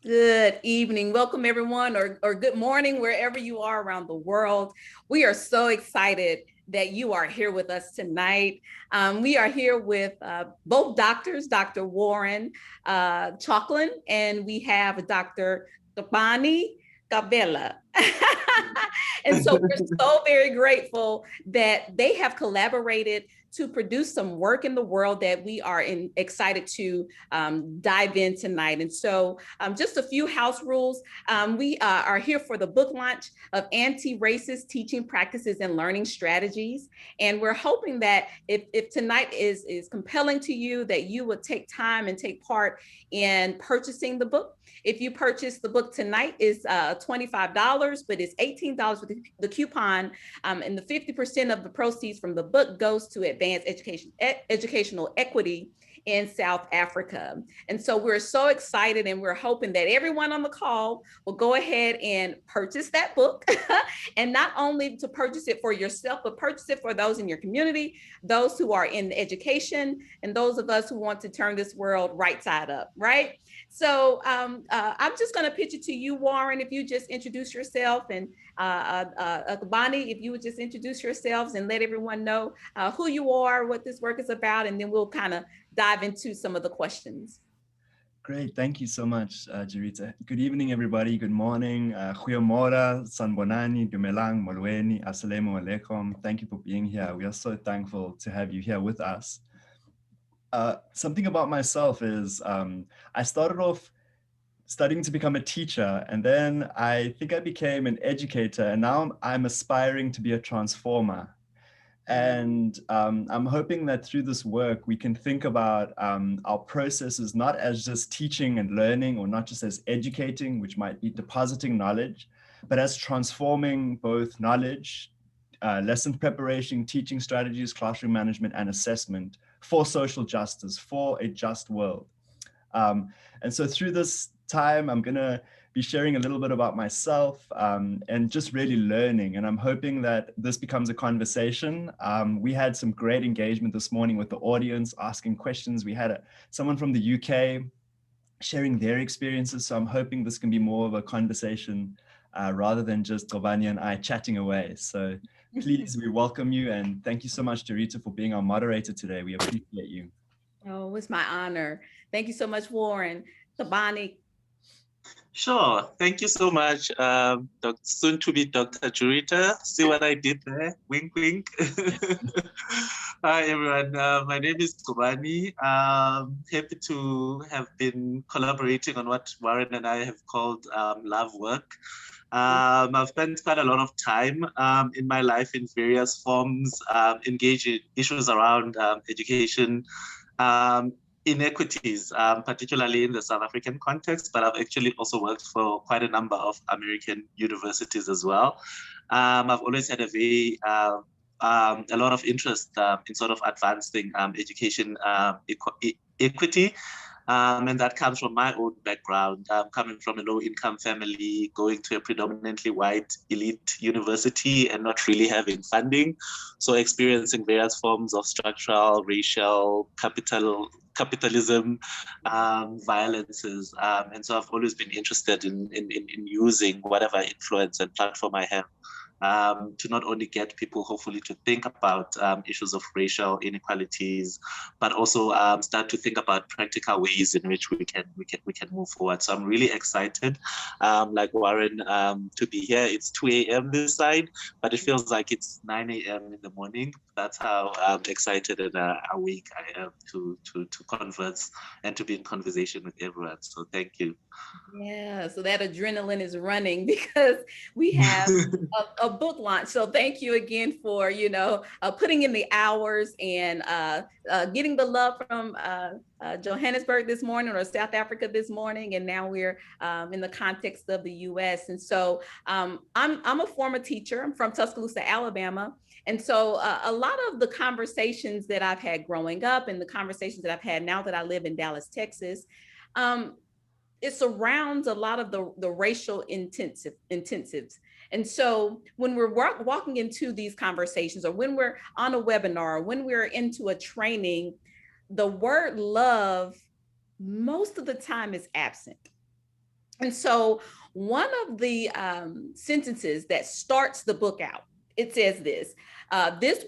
Good evening. Welcome everyone, or good morning, wherever you are around the world. We are so excited that you are here with us tonight. We are here with both doctors, Dr. Warren Chalklen, and we have Dr. Gabani Gabela. And so we're so very grateful that they have collaborated to produce some work in the world that we are excited to dive in tonight. And so just a few house rules. We are here for the book launch of Anti-Racist Teaching Practices and Learning Strategies. And we're hoping that if tonight is compelling to you, that you would take time and take part in purchasing the book. If you purchase the book tonight, it's $25, but it's $18 with the coupon, and the 50% of the proceeds from the book goes to advanced educational equity in South Africa. And so we're so excited, and we're hoping that everyone on the call will go ahead and purchase that book and not only to purchase it for yourself, but purchase it for those in your community, those who are in education, and those of us who want to turn this world right side up, right? So I'm just going to pitch it to you, Warren, if you just introduce yourself, and Bonnie, if you would just introduce yourselves and let everyone know who you are, what this work is about, and then we'll kind of dive into some of the questions. Great, thank you so much, Jarita. Good evening, everybody. Good morning. Goeiemorgen, Sanbonani, Dumelang, Molweni, Assalamu alaikum. Thank you for being here. We are so thankful to have you here with us. Something about myself is I started off studying to become a teacher, and then I think I became an educator, and now I'm aspiring to be a transformer. And I'm hoping that through this work, we can think about our processes not as just teaching and learning, or not just as educating, which might be depositing knowledge, but as transforming both knowledge, lesson preparation, teaching strategies, classroom management, and assessment for social justice, for a just world. And so through this time, I'm going to be sharing a little bit about myself and just really learning. And I'm hoping that this becomes a conversation. We had some great engagement this morning with the audience, asking questions. We had someone from the UK sharing their experiences. So I'm hoping this can be more of a conversation rather than just Gabani and I chatting away. So please, we welcome you. And thank you so much, Jarita, for being our moderator today. We appreciate you. Oh, it's my honor. Thank you so much, Warren. Gabani. Sure. Thank you so much, soon to be Dr. Jurita. See what I did there? Wink, wink. Hi, everyone. My name is Gabani. Happy to have been collaborating on what Warren and I have called love work. I've spent quite a lot of time in my life in various forms, engaged in issues around education, inequities, particularly in the South African context, but I've actually also worked for quite a number of American universities as well. I've always had a lot of interest in sort of advancing education equity. And that comes from my own background, coming from a low-income family, going to a predominantly white elite university and not really having funding. So experiencing various forms of structural, racial, capitalism, violences. And so I've always been interested in using whatever influence and platform I have to not only get people hopefully to think about issues of racial inequalities, but also start to think about practical ways in which we can move forward. So I'm really excited, like Warren, to be here. It's 2 a.m. this side, but it feels like it's 9 a.m. in the morning. That's how excited and awake I am to converse and to be in conversation with everyone. So thank you. Yeah, so that adrenaline is running because we have a book launch. So thank you again for, putting in the hours and getting the love from Johannesburg this morning, or South Africa this morning. And now we're in the context of the US. And so I'm a former teacher. I'm from Tuscaloosa, Alabama. And so a lot of the conversations that I've had growing up and the conversations that I've had now that I live in Dallas, Texas, it surrounds a lot of the racial intensives. And so when we're walking into these conversations, or when we're on a webinar, or when we're into a training, the word love most of the time is absent. And so one of the sentences that starts the book out, it says this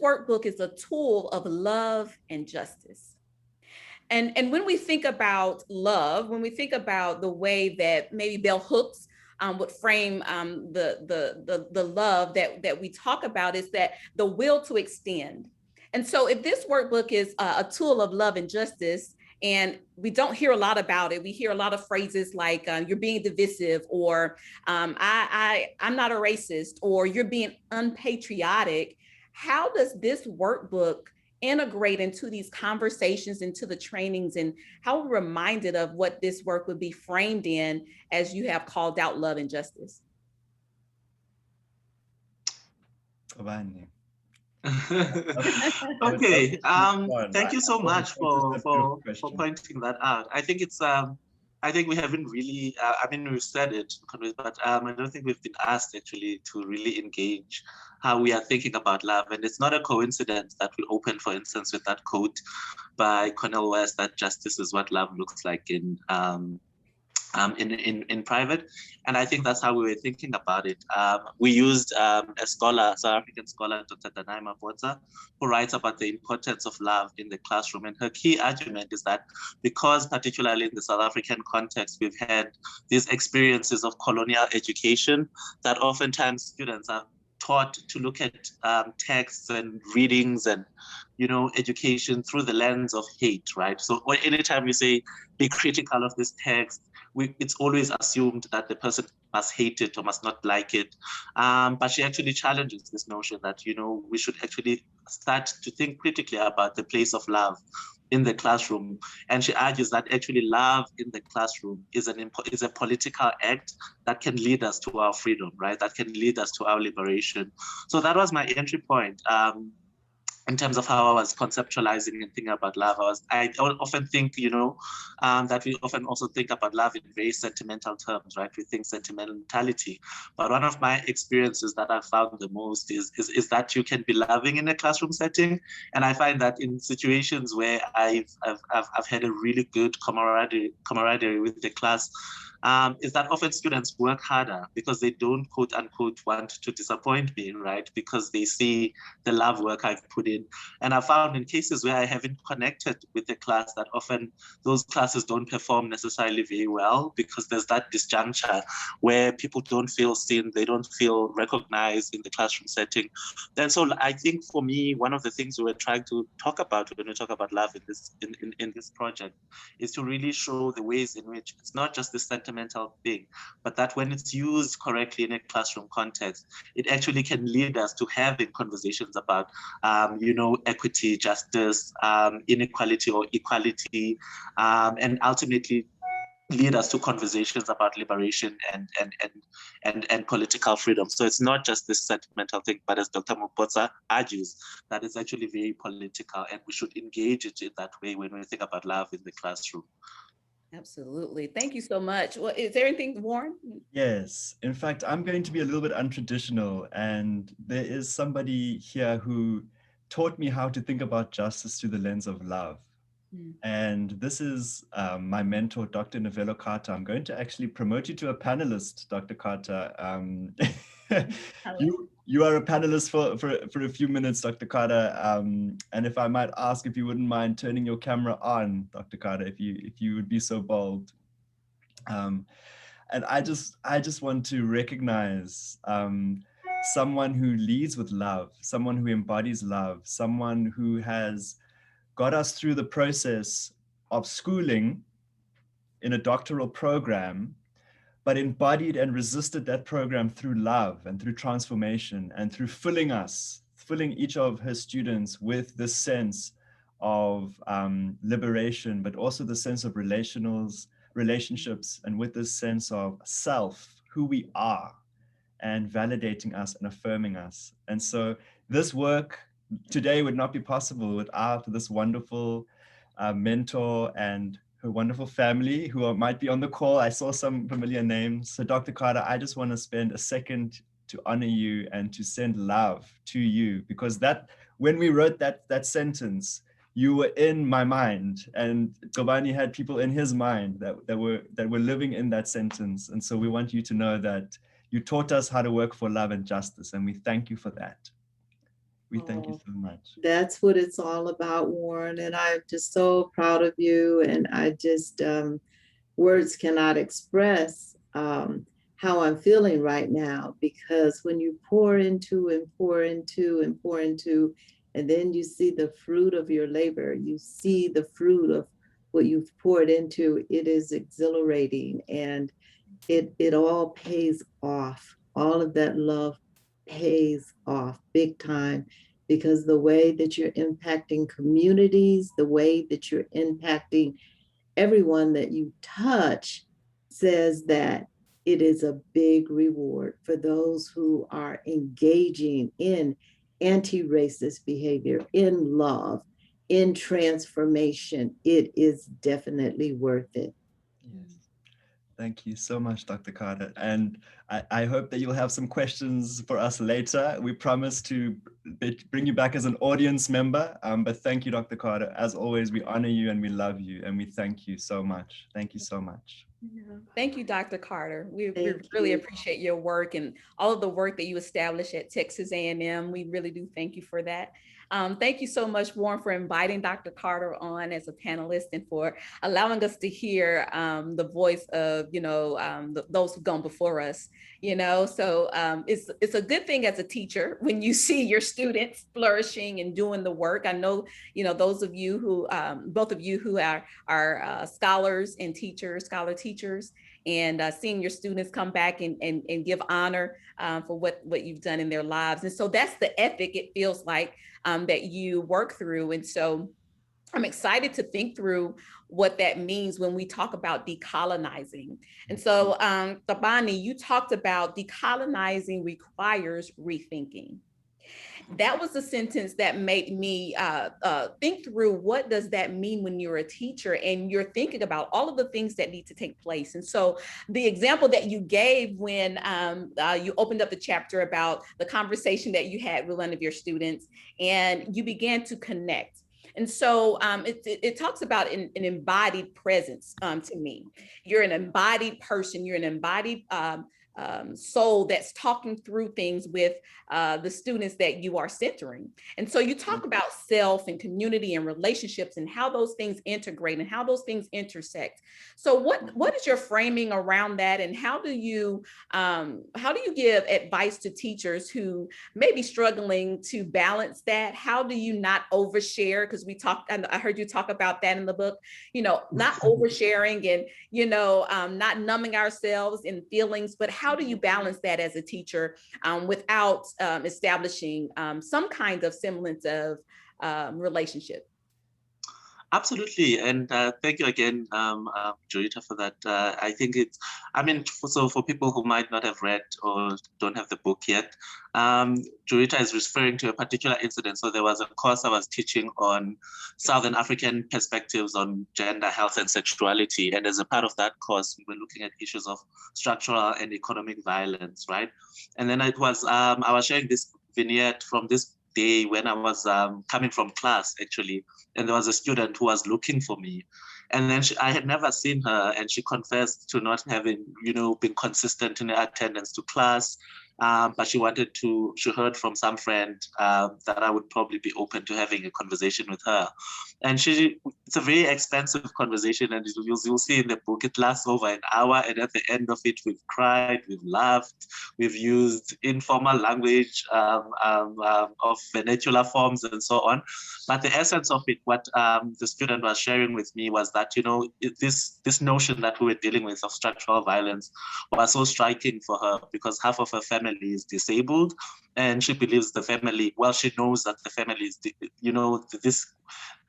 workbook is a tool of love and justice. And when we think about love, when we think about the way that maybe Bell Hooks would frame the love that we talk about, is that the will to extend. And so if this workbook is a tool of love and justice, and we don't hear a lot about it, we hear a lot of phrases like you're being divisive, or I'm not a racist, or you're being unpatriotic. How does this workbook integrate into these conversations, into the trainings, and how we're reminded of what this work would be framed in, as you have called out love and justice? Okay. Thank you so much for pointing that out. I think it's I think we haven't really I mean, we've said it, but I don't think we've been asked actually to really engage how we are thinking about love. And it's not a coincidence that we open, for instance, with that quote by Cornel West, that justice is what love looks like in private. And I think that's how we were thinking about it. We used a scholar, South African scholar, Dr. Danai Mabotsa, who writes about the importance of love in the classroom. And her key argument is that because, particularly in the South African context, we've had these experiences of colonial education, that oftentimes students are taught to look at texts and readings and, education through the lens of hate, right? So anytime we say be critical of this text, it's always assumed that the person must hate it or must not like it. But she actually challenges this notion that, we should actually start to think critically about the place of love in the classroom. And she argues that actually love in the classroom is a political act that can lead us to our freedom, right? That can lead us to our liberation. So that was my entry point. In terms of how I was conceptualizing and thinking about love, I often think, that we often also think about love in very sentimental terms, right? We think sentimentality. But one of my experiences that I found the most is that you can be loving in a classroom setting. And I find that in situations where I've had a really good camaraderie with the class, is that often students work harder because they don't, quote unquote, want to disappoint me, right? Because they see the love work I've put in. And I found in cases where I haven't connected with the class, that often those classes don't perform necessarily very well, because there's that disjuncture where people don't feel seen, they don't feel recognized in the classroom setting. And so I think for me, one of the things we were trying to talk about when we talk about love in this project is to really show the ways in which it's not just the sentimental thing, but that when it's used correctly in a classroom context, it actually can lead us to having conversations about, equity, justice, inequality or equality, and ultimately lead us to conversations about liberation and political freedom. So it's not just this sentimental thing, but as Dr. Mabotsa argues, that it's actually very political, and we should engage it in that way when we think about love in the classroom. Absolutely. Thank you so much. Well, is there anything, Warren? Yes. In fact, I'm going to be a little bit untraditional, and there is somebody here who taught me how to think about justice through the lens of love. And this is my mentor, Dr. Novelo Carter. I'm going to actually promote you to a panelist, Dr. Carter. You are a panelist for a few minutes, Dr. Carter. And if I might ask if you wouldn't mind turning your camera on, Dr. Carter, if you would be so bold. And I just want to recognize someone who leads with love, someone who embodies love, someone who has got us through the process of schooling in a doctoral program, but embodied and resisted that program through love and through transformation and through filling each of her students with this sense of liberation, but also the sense of relationships, and with this sense of self, who we are, and validating us and affirming us. And so this work today would not be possible without this wonderful mentor and her wonderful family who might be on the call. I saw some familiar names. So Dr. Carter, I just want to spend a second to honor you and to send love to you, because that when we wrote that sentence, you were in my mind, and Gobani had people in his mind that were living in that sentence. And so we want you to know that you taught us how to work for love and justice, and we thank you for that. We thank you so much. That's what it's all about, Warren. And I'm just so proud of you. And I just, words cannot express how I'm feeling right now, because when you pour into and pour into and pour into, and then you see the fruit of your labor, you see the fruit of what you've poured into, it is exhilarating, and it all pays off. All of that love pays off big time, because the way that you're impacting communities, the way that you're impacting everyone that you touch, says that it is a big reward for those who are engaging in anti-racist behavior, in love, in transformation. It is definitely worth it. Yes. Thank you so much, Dr. Carter. And I hope that you'll have some questions for us later. We promise to bring you back as an audience member. But thank you, Dr. Carter. As always, we honor you and we love you, and we thank you so much. Thank you so much. Yeah. Thank you, Dr. Carter. We Thank really you. appreciate your work and all of the work that you established at Texas A&M. We really do thank you for that. Thank you so much, Warren, for inviting Dr. Carter on as a panelist and for allowing us to hear the voice of, those who've gone before us. So it's a good thing as a teacher when you see your students flourishing and doing the work. I know, those of you who, both of you who are scholars and scholar teachers, and seeing your students come back and give honor for what you've done in their lives. And so that's the ethic, it feels like, that you work through. And so I'm excited to think through what that means when we talk about decolonizing. And so, Tabani, you talked about decolonizing requires rethinking. That was a sentence that made me think through, what does that mean when you're a teacher and you're thinking about all of the things that need to take place. And so the example that you gave when you opened up the chapter about the conversation that you had with one of your students and you began to connect. And so it talks about an embodied presence to me. You're an embodied person, you're an embodied soul that's talking through things with the students that you are centering. And so you talk about self and community and relationships and how those things integrate and how those things intersect. So what is your framing around that, and how do you give advice to teachers who may be struggling to balance that? How do you not overshare? Because I heard you talk about that in the book, not oversharing and not numbing ourselves in feelings, but how do you balance that as a teacher without establishing some kind of semblance of relationship? Absolutely, and thank you again, Joita, for that. I think so for people who might not have read or don't have the book yet, Joita is referring to a particular incident. So there was a course I was teaching on Southern African perspectives on gender, health, and sexuality. And as a part of that course, we were looking at issues of structural and economic violence, right? And then it was, I was sharing this vignette from this day when I was coming from class, actually, and there was a student who was looking for me. And then I had never seen her, and she confessed to not having, been consistent in her attendance to class. But she heard from some friend that I would probably be open to having a conversation with her. And it's a very expensive conversation, and you'll see in the book, it lasts over an hour. And at the end of it, we've cried, we've laughed, we've used informal language of vernacular forms and so on. But the essence of it, what the student was sharing with me was that, this notion that we were dealing with of structural violence was so striking for her, because half of her family is disabled, and she believes the family, she knows that the family is,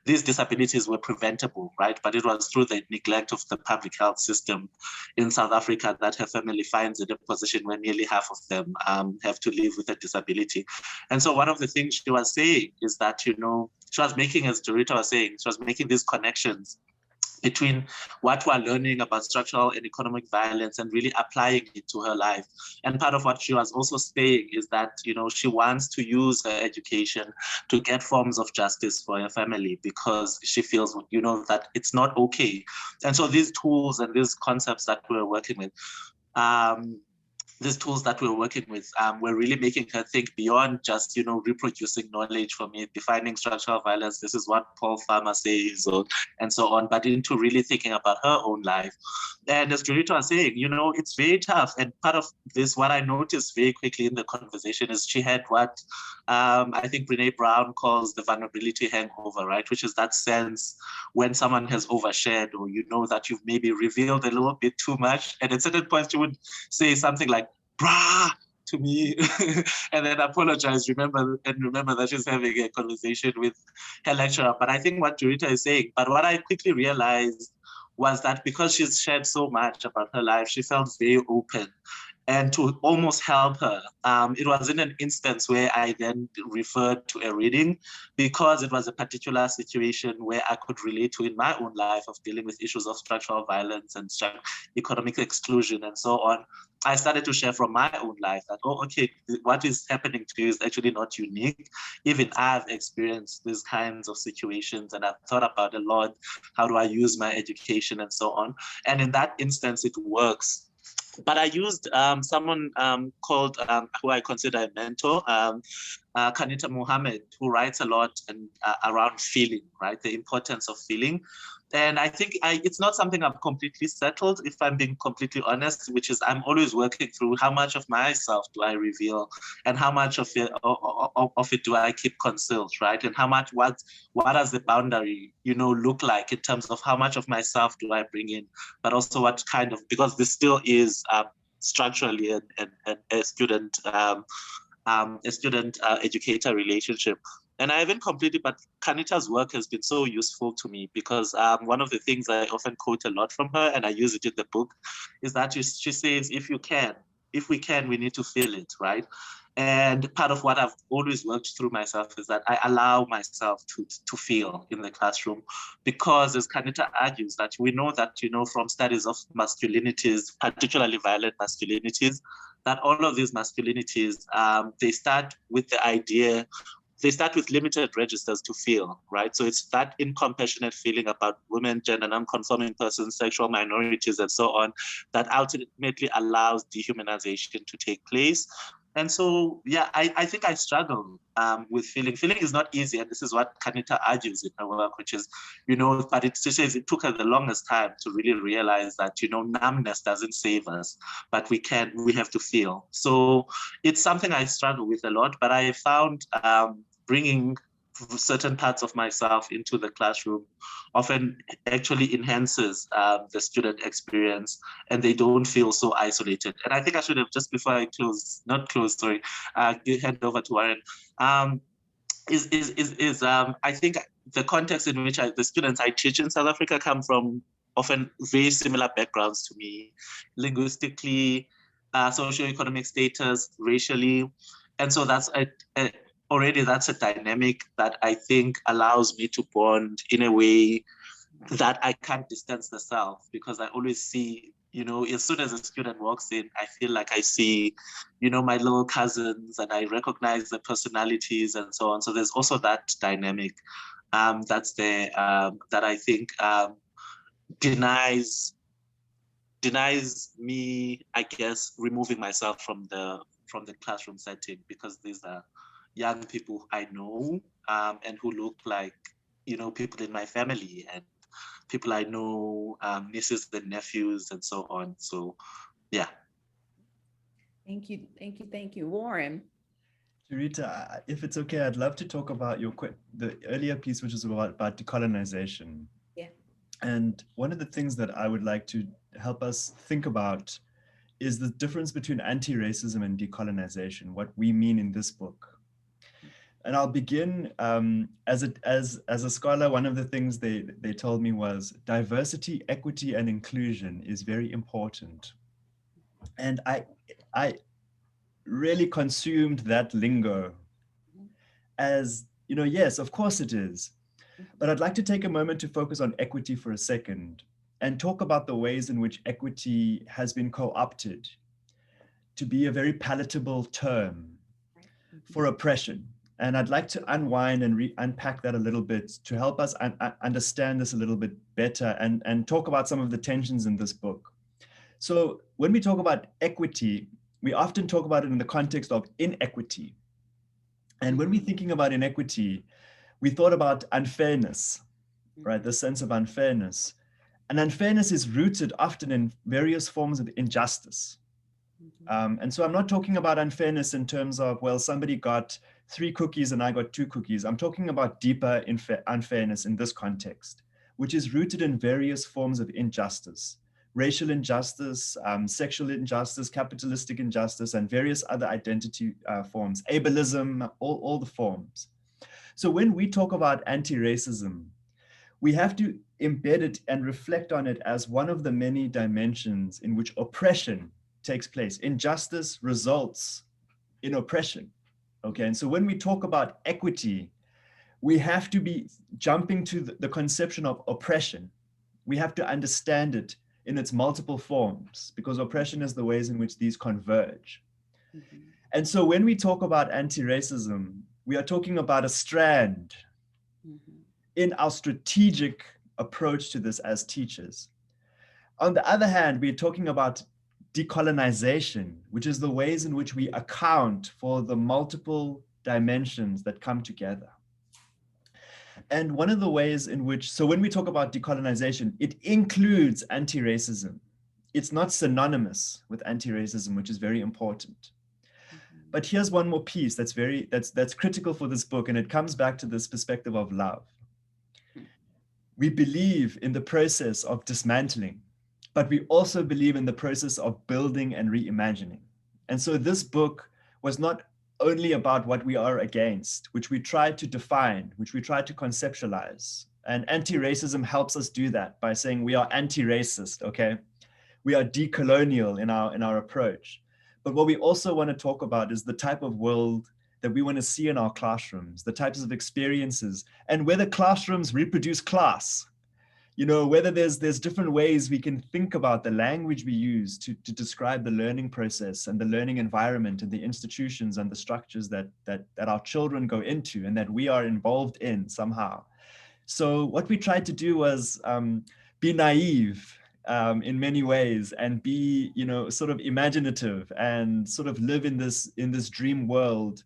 these disabilities were preventable, right? But it was through the neglect of the public health system in South Africa that her family finds in a position where nearly half of them have to live with a disability. And so one of the things she was saying is that, she was making, as Dorita was saying, she was making these connections between what we're learning about structural and economic violence and really applying it to her life. And part of what she was also saying is that, she wants to use her education to get forms of justice for her family because she feels, that it's not okay. And so these tools and these concepts that we're working with, these tools that we're working with, we're really making her think beyond just, reproducing knowledge for me, defining structural violence. This is what Paul Farmer says, and so on, but into really thinking about her own life. And as Jurita was saying, it's very tough. And part of this, what I noticed very quickly in the conversation is she had what I think Brene Brown calls the vulnerability hangover, right? Which is that sense when someone has overshared, or that you've maybe revealed a little bit too much. And at certain points, you would say something like, brah, to me, and then apologize, remember that she's having a conversation with her lecturer. But I think what Jurita is saying, but what I quickly realized was that because she's shared so much about her life, she felt very open. And to almost help her, it was in an instance where I then referred to a reading because it was a particular situation where I could relate to in my own life of dealing with issues of structural violence and economic exclusion and so on. I started to share from my own life that, okay, what is happening to you is actually not unique. Even I've experienced these kinds of situations and I've thought about a lot, how do I use my education and so on. And in that instance, it works. But I used someone called, who I consider a mentor, Kanita Mohammed, who writes a lot around feeling, right? The importance of feeling. And I think it's not something I've completely settled, if I'm being completely honest, which is I'm always working through how much of myself do I reveal and how much of it do I keep concealed, right? And what does the boundary, look like in terms of how much of myself do I bring in, but also what kind of, because this still is structurally a student educator relationship. And I haven't completed, but Kanita's work has been so useful to me because one of the things I often quote a lot from her, and I use it in the book, is that she says, if we can, we need to feel it, right? And part of what I've always worked through myself is that I allow myself to feel in the classroom, because as Kanita argues, that we know that, from studies of masculinities, particularly violent masculinities, that all of these masculinities, they start with limited registers to feel, right? So it's that incompassionate feeling about women, gender non-conforming persons, sexual minorities, and so on, that ultimately allows dehumanization to take place. And so, yeah, I think I struggle with feeling. Feeling is not easy, and this is what Kanita argues in her work, which is, but she says it took her the longest time to really realize that, numbness doesn't save us, but we have to feel. So it's something I struggle with a lot, but I found bringing certain parts of myself into the classroom often actually enhances the student experience, and they don't feel so isolated. And I think I should have, just before I hand over to Warren, I think the context in which the students I teach in South Africa come from often very similar backgrounds to me, linguistically, socioeconomic status, racially. And so that's already that's a dynamic that I think allows me to bond in a way that I can't distance the self, because I always see, as soon as a student walks in, I feel like I see, my little cousins, and I recognize the personalities and so on. So there's also that dynamic that's there that I think denies me, I guess, removing myself from the classroom setting, because these are young people I know and who look like, people in my family and people I know, nieces and nephews and so on. So, yeah. Thank you. Warren. Jurita, if it's okay, I'd love to talk about the earlier piece, which is about decolonization. Yeah. And one of the things that I would like to help us think about is the difference between anti-racism and decolonization, what we mean in this book. And I'll begin as a scholar. One of the things they told me was diversity, equity, and inclusion is very important. And I really consumed that lingo as, yes, of course it is. But I'd like to take a moment to focus on equity for a second and talk about the ways in which equity has been co-opted to be a very palatable term for oppression. And I'd like to unwind and unpack that a little bit to help us understand this a little bit better and talk about some of the tensions in this book. So when we talk about equity, we often talk about it in the context of inequity. And when we're thinking about inequity, we thought about unfairness, right? The sense of unfairness. And unfairness is rooted often in various forms of injustice. And so I'm not talking about unfairness in terms of, well, somebody got 3 cookies and I got 2 cookies. I'm talking about deeper unfairness in this context, which is rooted in various forms of injustice, racial injustice, sexual injustice, capitalistic injustice, and various other identity forms, ableism, all the forms. So when we talk about anti-racism, we have to embed it and reflect on it as one of the many dimensions in which oppression takes place. Injustice results in oppression, okay? And so when we talk about equity, we have to be jumping to the conception of oppression. We have to understand it in its multiple forms because oppression is the ways in which these converge. And so when we talk about anti-racism, we are talking about a strand in our strategic approach to this as teachers. On the other hand, we're talking about decolonization, which is the ways in which we account for the multiple dimensions that come together. And one of the ways in which, so when we talk about decolonization, it includes anti-racism. It's not synonymous with anti-racism, which is very important. But here's one more piece that's critical for this book, and it comes back to this perspective of love. We believe in the process of dismantling, but we also believe in the process of building and reimagining. And so this book was not only about what we are against, which we tried to define, which we tried to conceptualize. And anti-racism helps us do that by saying we are anti-racist, okay? We are decolonial in our approach. But what we also want to talk about is the type of world that we want to see in our classrooms, the types of experiences, and whether classrooms reproduce class. You know, whether there's different ways we can think about the language we use to describe the learning process and the learning environment and the institutions and the structures that our children go into and that we are involved in somehow. So what we tried to do was be naive in many ways and be, you know, sort of imaginative and sort of live in this dream world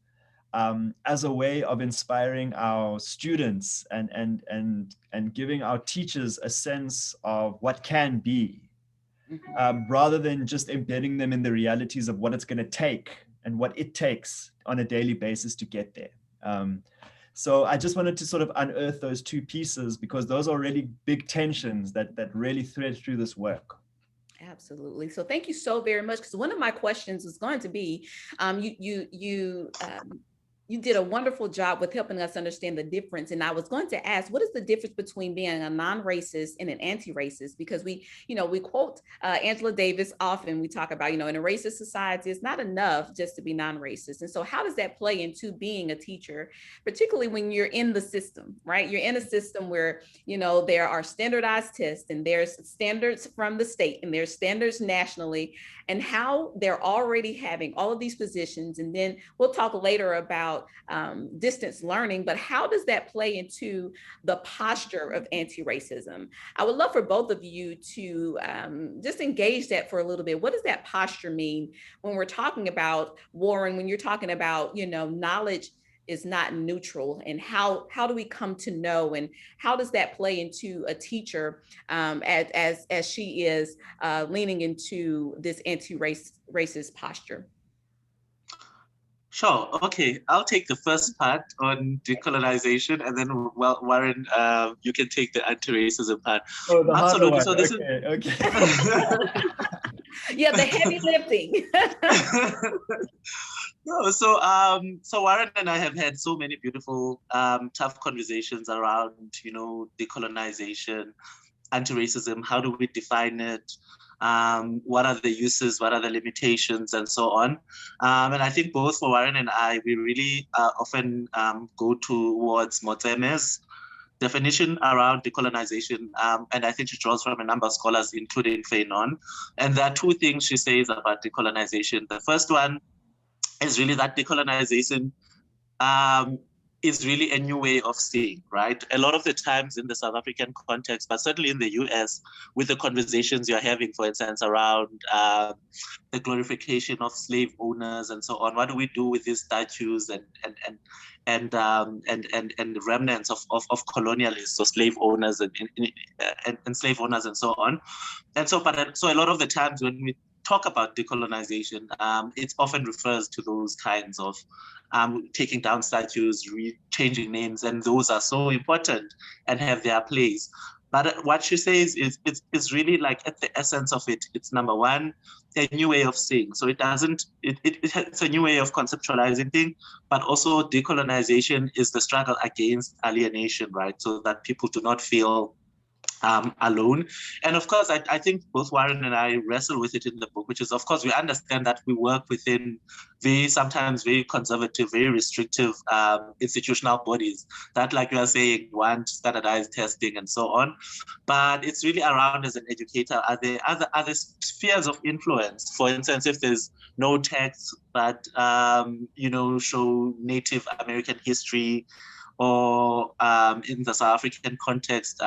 as a way of inspiring our students and giving our teachers a sense of what can be, rather than just embedding them in the realities of what it's going to take and what it takes on a daily basis to get there. So I just wanted to sort of unearth those two pieces because those are really big tensions that really thread through this work. Absolutely. So thank you so very much. Because one of my questions is going to be, you did a wonderful job with helping us understand the difference. And I was going to ask, what is the difference between being a non-racist and an anti-racist? Because we quote Angela Davis often. We talk about, in a racist society, it's not enough just to be non-racist. And so how does that play into being a teacher, particularly when you're in the system, right? You're in a system where, there are standardized tests and there's standards from the state and there's standards nationally, and how they're already having all of these positions. And then we'll talk later about distance learning, but how does that play into the posture of anti-racism? I would love for both of you to just engage that for a little bit. What does that posture mean when we're talking about, Warren, when you're talking about, knowledge is not neutral, and how do we come to know, and how does that play into a teacher as she is leaning into this anti-racist posture? Sure. Okay. I'll take the first part on decolonization, and then, well, Warren, you can take the anti-racism part. Oh, the Absolutely. So this okay. Yeah, the heavy lifting. No, so Warren and I have had so many beautiful, tough conversations around, decolonization, anti-racism. How do we define it? What are the uses? What are the limitations, and so on? And I think both for Warren and I, we really often go towards Motseme's definition around decolonization, and I think she draws from a number of scholars, including Fanon. And there are two things she says about decolonization. The first one is really that decolonization is really a new way of seeing, right? A lot of the times in the South African context, but certainly in the US, with the conversations you're having, for instance, around the glorification of slave owners and so on, what do we do with these statues and remnants of colonialists or slave owners and slave owners and so on? And so, so a lot of the times when we talk about decolonization, it often refers to those kinds of taking down statues, changing names, and those are so important and have their place. But what she says is it's really like at the essence of it, it's number one, a new way of seeing. So it's a new way of conceptualizing things, but also decolonization is the struggle against alienation, right? So that people do not feel alone. And of course, I think both Warren and I wrestle with it in the book, which is, of course, we understand that we work within sometimes very conservative, very restrictive institutional bodies that, like you are saying, want standardized testing and so on. But it's really around, as an educator, are there other spheres of influence? For instance, if there's no texts that show Native American history, or in the South African context,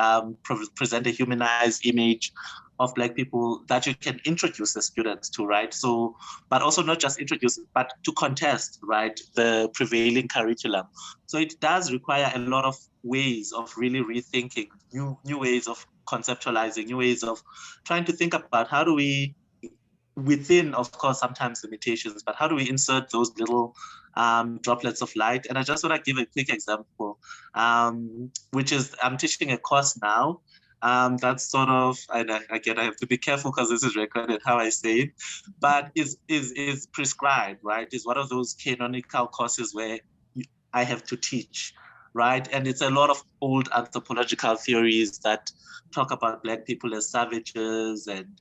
present a humanized image of Black people that you can introduce the students to, right? So, but also not just introduce, but to contest, right, the prevailing curriculum. So it does require a lot of ways of really rethinking, new ways of conceptualizing, new ways of trying to think about how do we, within, of course, sometimes limitations, but how do we insert those little droplets of light? And I just want to give a quick example, which is I'm teaching a course now that's sort of, and again, I have to be careful because this is recorded how I say it, but is prescribed, right? Is one of those canonical courses where I have to teach, right? And it's a lot of old anthropological theories that talk about Black people as savages and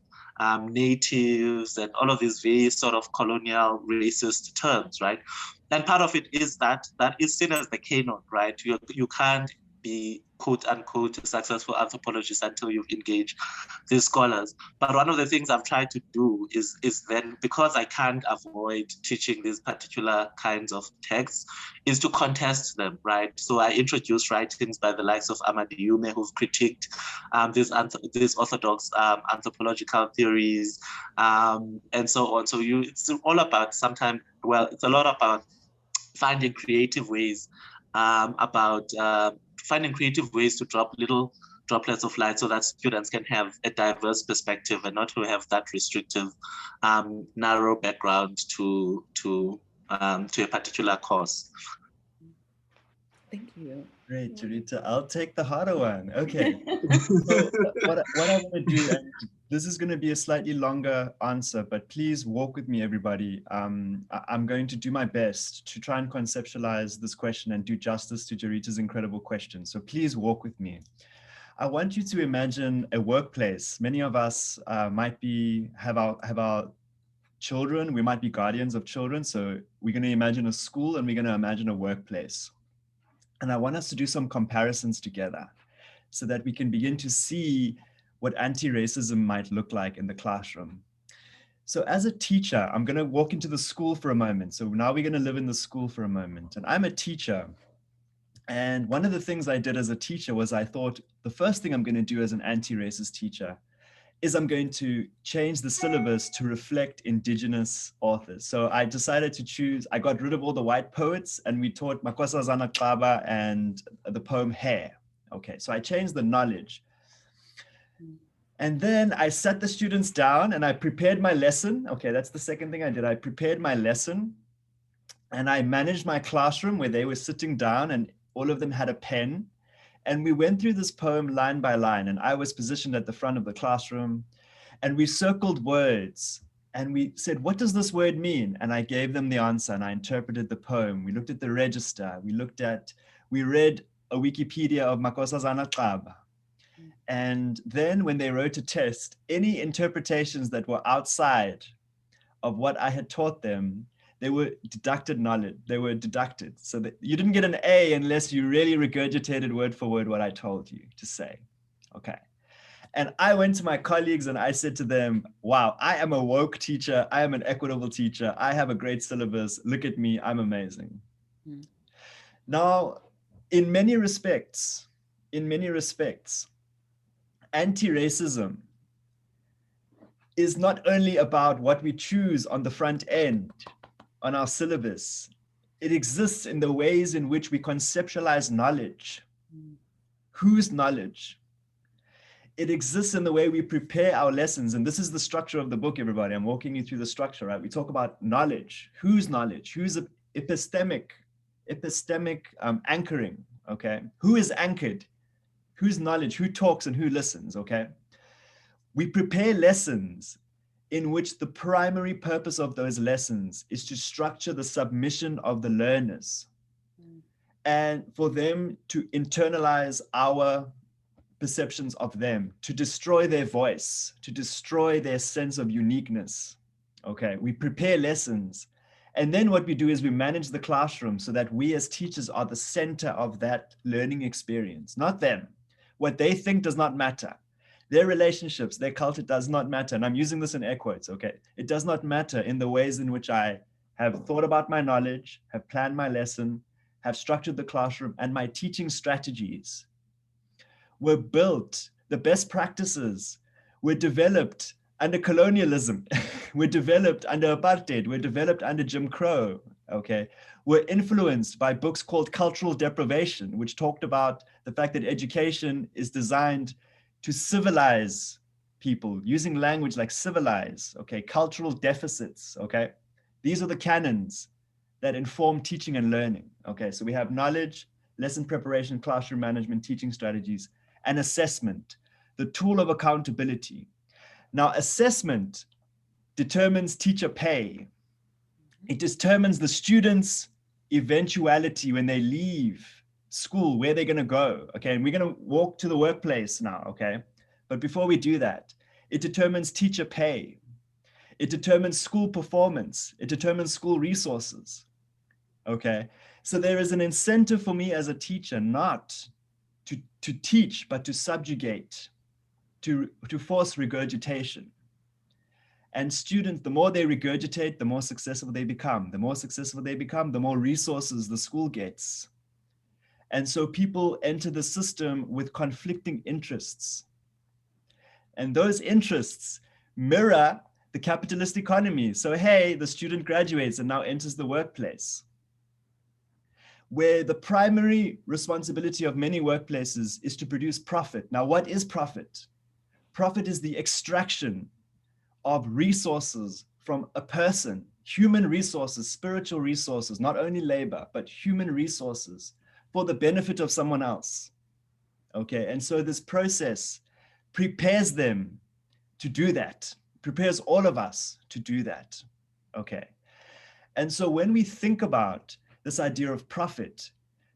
natives and all of these very sort of colonial racist terms, right? And part of it is that is seen as the canon, right? You can't be quote unquote a successful anthropologist until you've engaged these scholars. But one of the things I've tried to do is then, because I can't avoid teaching these particular kinds of texts, is to contest them, right? So I introduce writings by the likes of Amadi Yume, who've critiqued these orthodox anthropological theories, and so on. So it's all about it's a lot about finding creative ways finding creative ways to drop little droplets of light so that students can have a diverse perspective and not to have that restrictive, narrow background to a particular course. Thank you. Great, Charita. I'll take the harder one. Okay. So what I want to do, and this is going to be a slightly longer answer, but please walk with me, everybody. I'm going to do my best to try and conceptualize this question and do justice to Charita's incredible question. So please walk with me. I want you to imagine a workplace. Many of us might have our children. We might be guardians of children. So we're going to imagine a school and we're going to imagine a workplace. And I want us to do some comparisons together so that we can begin to see what anti-racism might look like in the classroom. So as a teacher, I'm going to walk into the school for a moment. So now we're going to live in the school for a moment. And I'm a teacher. And one of the things I did as a teacher was I thought the first thing I'm going to do as an anti-racist teacher is I'm going to change the syllabus to reflect Indigenous authors. So I decided to choose, I got rid of all the white poets and we taught Nkosazana Xaba and the poem Hair. Okay, so I changed the knowledge. And then I sat the students down and I prepared my lesson. Okay, that's the second thing I did. I prepared my lesson and I managed my classroom where they were sitting down and all of them had a pen. And we went through this poem line by line, and I was positioned at the front of the classroom, and we circled words, and we said, what does this word mean? And I gave them the answer, and I interpreted the poem. We looked at the register. We read a Wikipedia of Nkosazana Xaba. And then when they wrote a test, any interpretations that were outside of what I had taught them, They were deducted knowledge. They were deducted. So that you didn't get an A unless you really regurgitated word for word what I told you to say. Okay. And I went to my colleagues and I said to them, wow, I am a woke teacher. I am an equitable teacher. I have a great syllabus. Look at me. I'm amazing. Mm. Now, in many respects, anti-racism is not only about what we choose on the front end, on our syllabus. It exists in the ways in which we conceptualize knowledge. Whose knowledge? It exists in the way we prepare our lessons. And this is the structure of the book, everybody. I'm walking you through the structure, right? We talk about knowledge. Whose knowledge? Who's epistemic anchoring, okay? Who is anchored? Whose knowledge? Who talks and who listens, okay? We prepare lessons in which the primary purpose of those lessons is to structure the submission of the learners and for them to internalize our perceptions of them, to destroy their voice, to destroy their sense of uniqueness. Okay, we prepare lessons. And then what we do is we manage the classroom so that we as teachers are the center of that learning experience, not them. What they think does not matter. Their relationships, their culture does not matter. And I'm using this in air quotes, okay? It does not matter in the ways in which I have thought about my knowledge, have planned my lesson, have structured the classroom, and my teaching strategies were built, the best practices were developed under colonialism, were developed under apartheid, were developed under Jim Crow, okay? Were influenced by books called Cultural Deprivation, which talked about the fact that education is designed to civilize people, using language like civilize, okay? Cultural deficits, okay? These are the canons that inform teaching and learning, okay? So we have knowledge, lesson preparation, classroom management, teaching strategies, and assessment, the tool of accountability. Now, assessment determines teacher pay. It determines the students' eventuality when they leave school, where they're gonna go, okay? And we're gonna walk to the workplace now, okay? But before we do that, it determines teacher pay. It determines school performance. It determines school resources, okay? So there is an incentive for me as a teacher not to teach, but to subjugate, to force regurgitation. And students, the more they regurgitate, the more successful they become. The more successful they become, the more resources the school gets. And so people enter the system with conflicting interests. And those interests mirror the capitalist economy. So, hey, the student graduates and now enters the workplace, where the primary responsibility of many workplaces is to produce profit. Now, what is profit? Profit is the extraction of resources from a person, human resources, spiritual resources, not only labor, but human resources for the benefit of someone else. Okay, and so this process prepares them to do that, prepares all of us to do that. Okay, and so when we think about this idea of profit,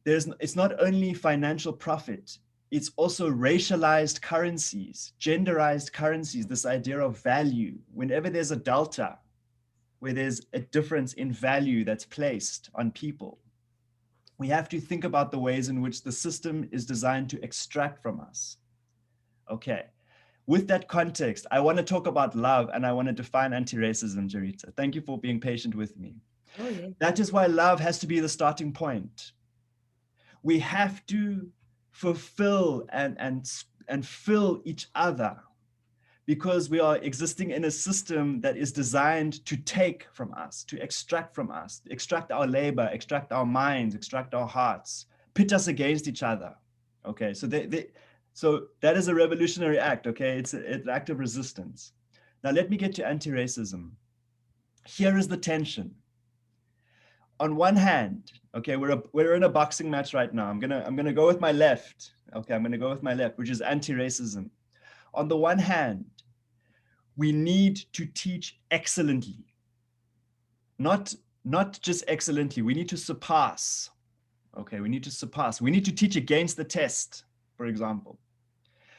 it's not only financial profit, it's also racialized currencies, genderized currencies, this idea of value. Whenever there's a delta, where there's a difference in value that's placed on people, we have to think about the ways in which the system is designed to extract from us. Okay, with that context, I want to talk about love and I want to define anti-racism, Jarita. Thank you for being patient with me. Oh, yeah. That is why love has to be the starting point. We have to fulfill and fill each other, because we are existing in a system that is designed to take from us, to extract from us, extract our labor, extract our minds, extract our hearts, pit us against each other. Okay, so so that is a revolutionary act, okay? It's an act of resistance. Now let me get to anti-racism. Here is the tension. On one hand, okay, we're in a boxing match right now. I'm gonna go with my left. Okay, I'm gonna go with my left, which is anti-racism. On the one hand, we need to teach excellently. Not just excellently, we need to surpass. Okay, we need to surpass. We need to teach against the test, for example,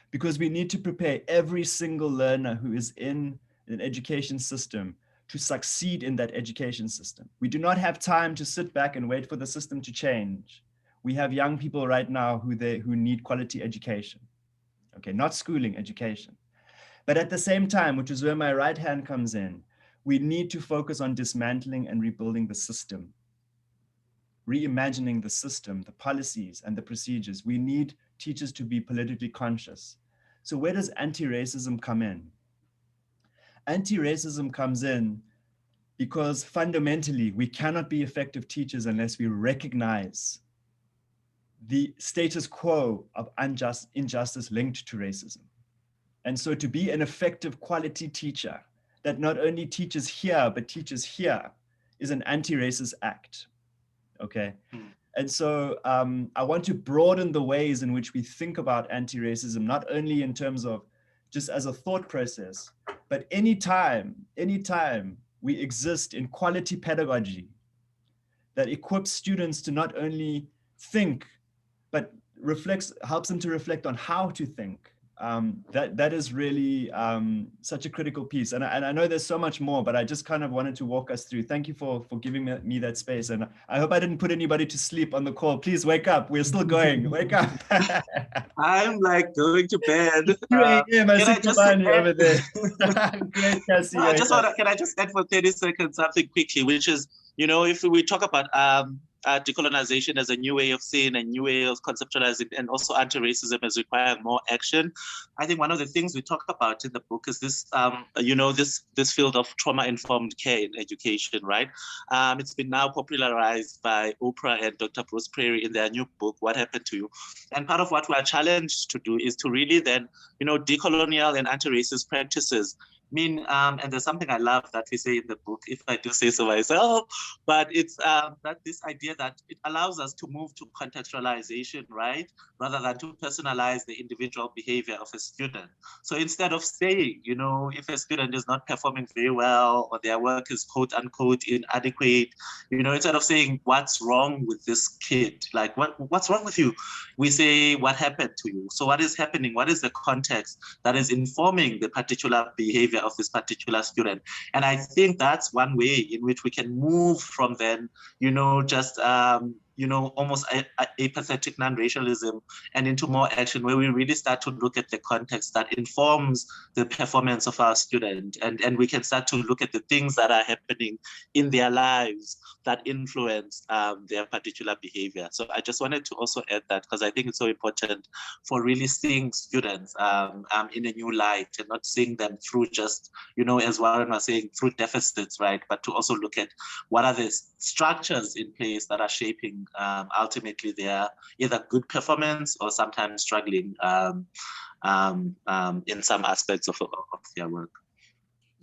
because we need to prepare every single learner who is in an education system to succeed in that education system. We do not have time to sit back and wait for the system to change. We have young people right now who need quality education. Okay, not schooling, education. But at the same time, which is where my right hand comes in, we need to focus on dismantling and rebuilding the system, reimagining the system, the policies and the procedures. We need teachers to be politically conscious. So where does anti-racism come in? Anti-racism comes in because fundamentally we cannot be effective teachers unless we recognize the status quo of injustice linked to racism. And so to be an effective quality teacher that not only teaches here, but teaches here is an anti-racist act, okay? And so I want to broaden the ways in which we think about anti-racism, not only in terms of just as a thought process, but anytime we exist in quality pedagogy that equips students to not only think, but helps them to reflect on how to think. That is really such a critical piece. And I know there's so much more, but I just kind of wanted to walk us through. Thank you for giving me that space. And I hope I didn't put anybody to sleep on the call. Please wake up. We're still going. Wake up. I'm like going to bed. 2 a.m. I see Kabani over there. Great, Cassie. No, can I just add for 30 seconds something quickly, which is, if we talk about decolonization as a new way of seeing, a new way of conceptualizing, and also anti-racism as requiring more action. I think one of the things we talk about in the book is this, this field of trauma-informed care in education, right? It's been now popularized by Oprah and Dr. Bruce Perry in their new book, What Happened to You? And part of what we are challenged to do is to really then, decolonial and anti-racist practices and there's something I love that we say in the book, if I do say so myself, but it's that this idea that it allows us to move to contextualization, right? Rather than to personalize the individual behavior of a student. So instead of saying, if a student is not performing very well or their work is quote unquote inadequate, instead of saying what's wrong with this kid, like what's wrong with you? We say what happened to you. So what is happening? What is the context that is informing the particular behavior of this particular student? And I think that's one way in which we can move from then, just almost apathetic non-racialism and into more action where we really start to look at the context that informs the performance of our student. And we can start to look at the things that are happening in their lives that influence their particular behavior. So I just wanted to also add that because I think it's so important for really seeing students in a new light and not seeing them through just, as Warren was saying, through deficits, right? But to also look at what are the structures in place that are shaping ultimately their either good performance or sometimes struggling in some aspects of their work.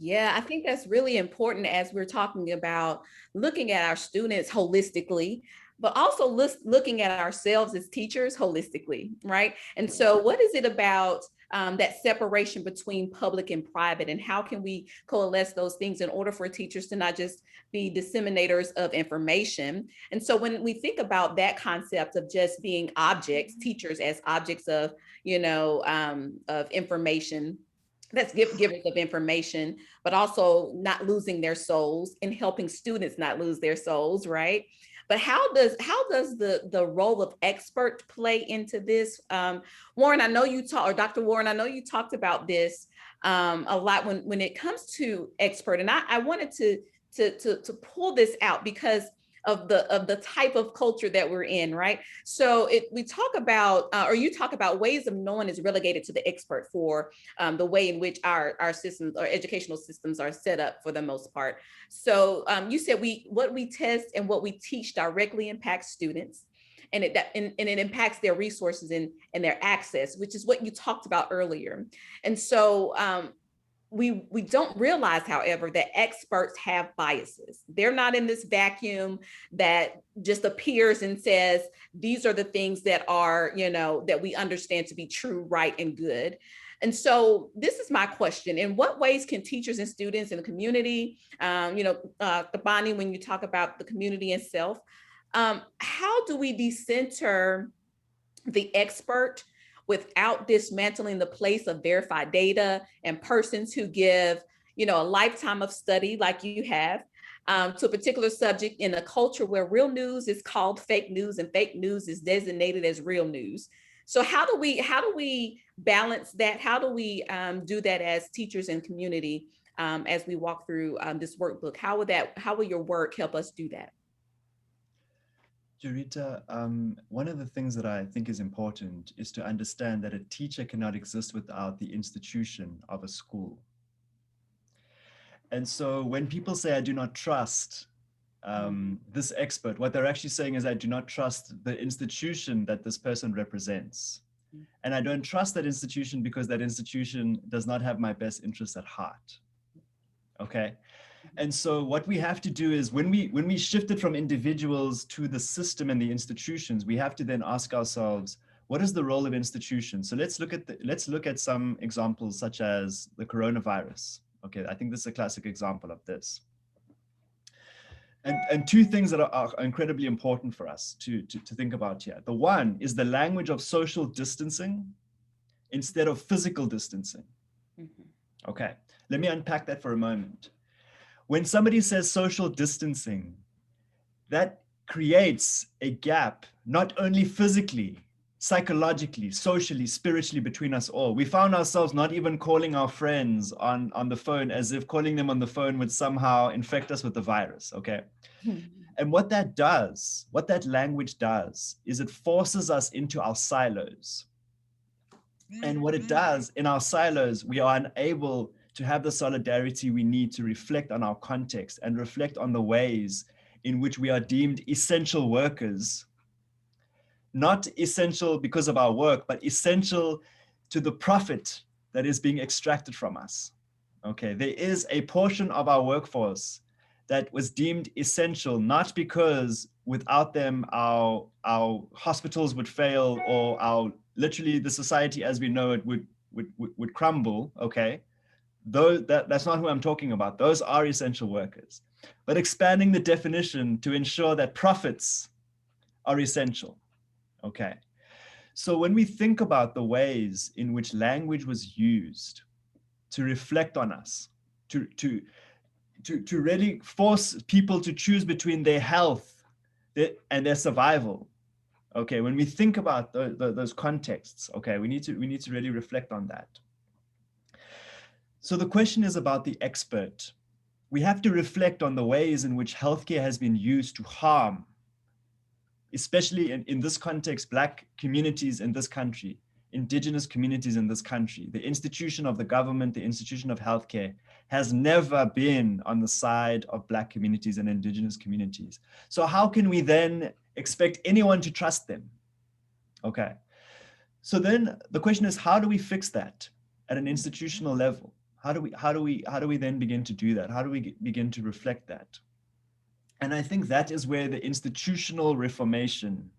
Yeah, I think that's really important as we're talking about looking at our students holistically, but also looking at ourselves as teachers holistically, right? And so what is it about that separation between public and private, and how can we coalesce those things in order for teachers to not just be disseminators of information? And so when we think about that concept of just being objects, teachers as objects of, of information, that's givers of information, but also not losing their souls and helping students not lose their souls, right? But how does the role of expert play into this? Warren, I know you talked, or Dr. Warren, I know you talked about this a lot when it comes to expert, and I wanted to pull this out because of the type of culture that we're in, right? So we talk about, or you talk about ways of knowing is relegated to the expert for the way in which our systems, our educational systems are set up for the most part. So you said what we test and what we teach directly impacts students, and it impacts their resources and their access, which is what you talked about earlier. And so we don't realize, however, that experts have biases. They're not in this vacuum that just appears and says, these are the things that are, that we understand to be true, right, and good. And so this is my question. In what ways can teachers and students in the community, Tabani, when you talk about the community itself, how do we decenter the expert without dismantling the place of verified data and persons who give, a lifetime of study like you have, to a particular subject in a culture where real news is called fake news and fake news is designated as real news. So how do we balance that? How do we do that as teachers and community as we walk through this workbook? How will your work help us do that? Jarita, one of the things that I think is important is to understand that a teacher cannot exist without the institution of a school. And so when people say, I do not trust this expert, what they're actually saying is, I do not trust the institution that this person represents. And I don't trust that institution because that institution does not have my best interests at heart. Okay. And so what we have to do is when we shifted from individuals to the system and the institutions, we have to then ask ourselves, what is the role of institutions? So let's look at some examples such as the coronavirus. Okay, I think this is a classic example of this. And two things that are incredibly important for us to think about here. The one is the language of social distancing instead of physical distancing. Mm-hmm. Okay, let me unpack that for a moment. When somebody says social distancing, that creates a gap, not only physically, psychologically, socially, spiritually between us all. We found ourselves not even calling our friends on the phone as if calling them on the phone would somehow infect us with the virus, okay? And what that does, what that language does, is it forces us into our silos. And what it does in our silos, we are unable to have the solidarity we need to reflect on our context and reflect on the ways in which we are deemed essential workers, not essential because of our work, but essential to the profit that is being extracted from us. Okay, there is a portion of our workforce that was deemed essential, not because without them our hospitals would fail or our literally the society as we know it would crumble. Okay, that's not who I'm talking about. Those are essential workers, but expanding the definition to ensure that profits are essential. Okay, so when we think about the ways in which language was used to reflect on us, to really force people to choose between their health and their survival, okay, when we think about those contexts, okay, we need to really reflect on that. So the question is about the expert. We have to reflect on the ways in which healthcare has been used to harm, especially in this context, Black communities in this country, Indigenous communities in this country. The institution of the government, the institution of healthcare has never been on the side of Black communities and Indigenous communities. So how can we then expect anyone to trust them? Okay. So then the question is, how do we fix that at an institutional level? How do we then begin to do that? How do we begin to reflect that? And I think that is where the institutional reformation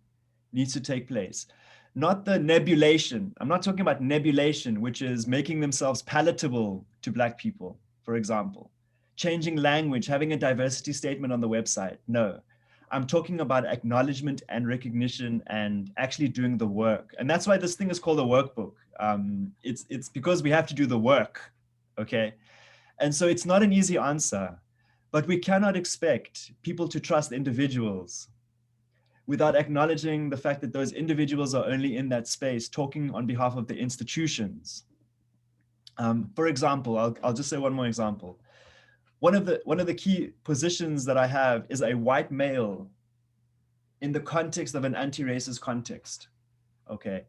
needs to take place. Not the nebulation. I'm not talking about nebulation, which is making themselves palatable to Black people, for example. Changing language, having a diversity statement on the website. No, I'm talking about acknowledgement and recognition and actually doing the work. And that's why this thing is called a workbook. It's because we have to do the work, okay? And so it's not an easy answer. But we cannot expect people to trust individuals without acknowledging the fact that those individuals are only in that space talking on behalf of the institutions. For example, I'll just say one more example. One of the key positions that I have is a white male in the context of an anti-racist context, okay?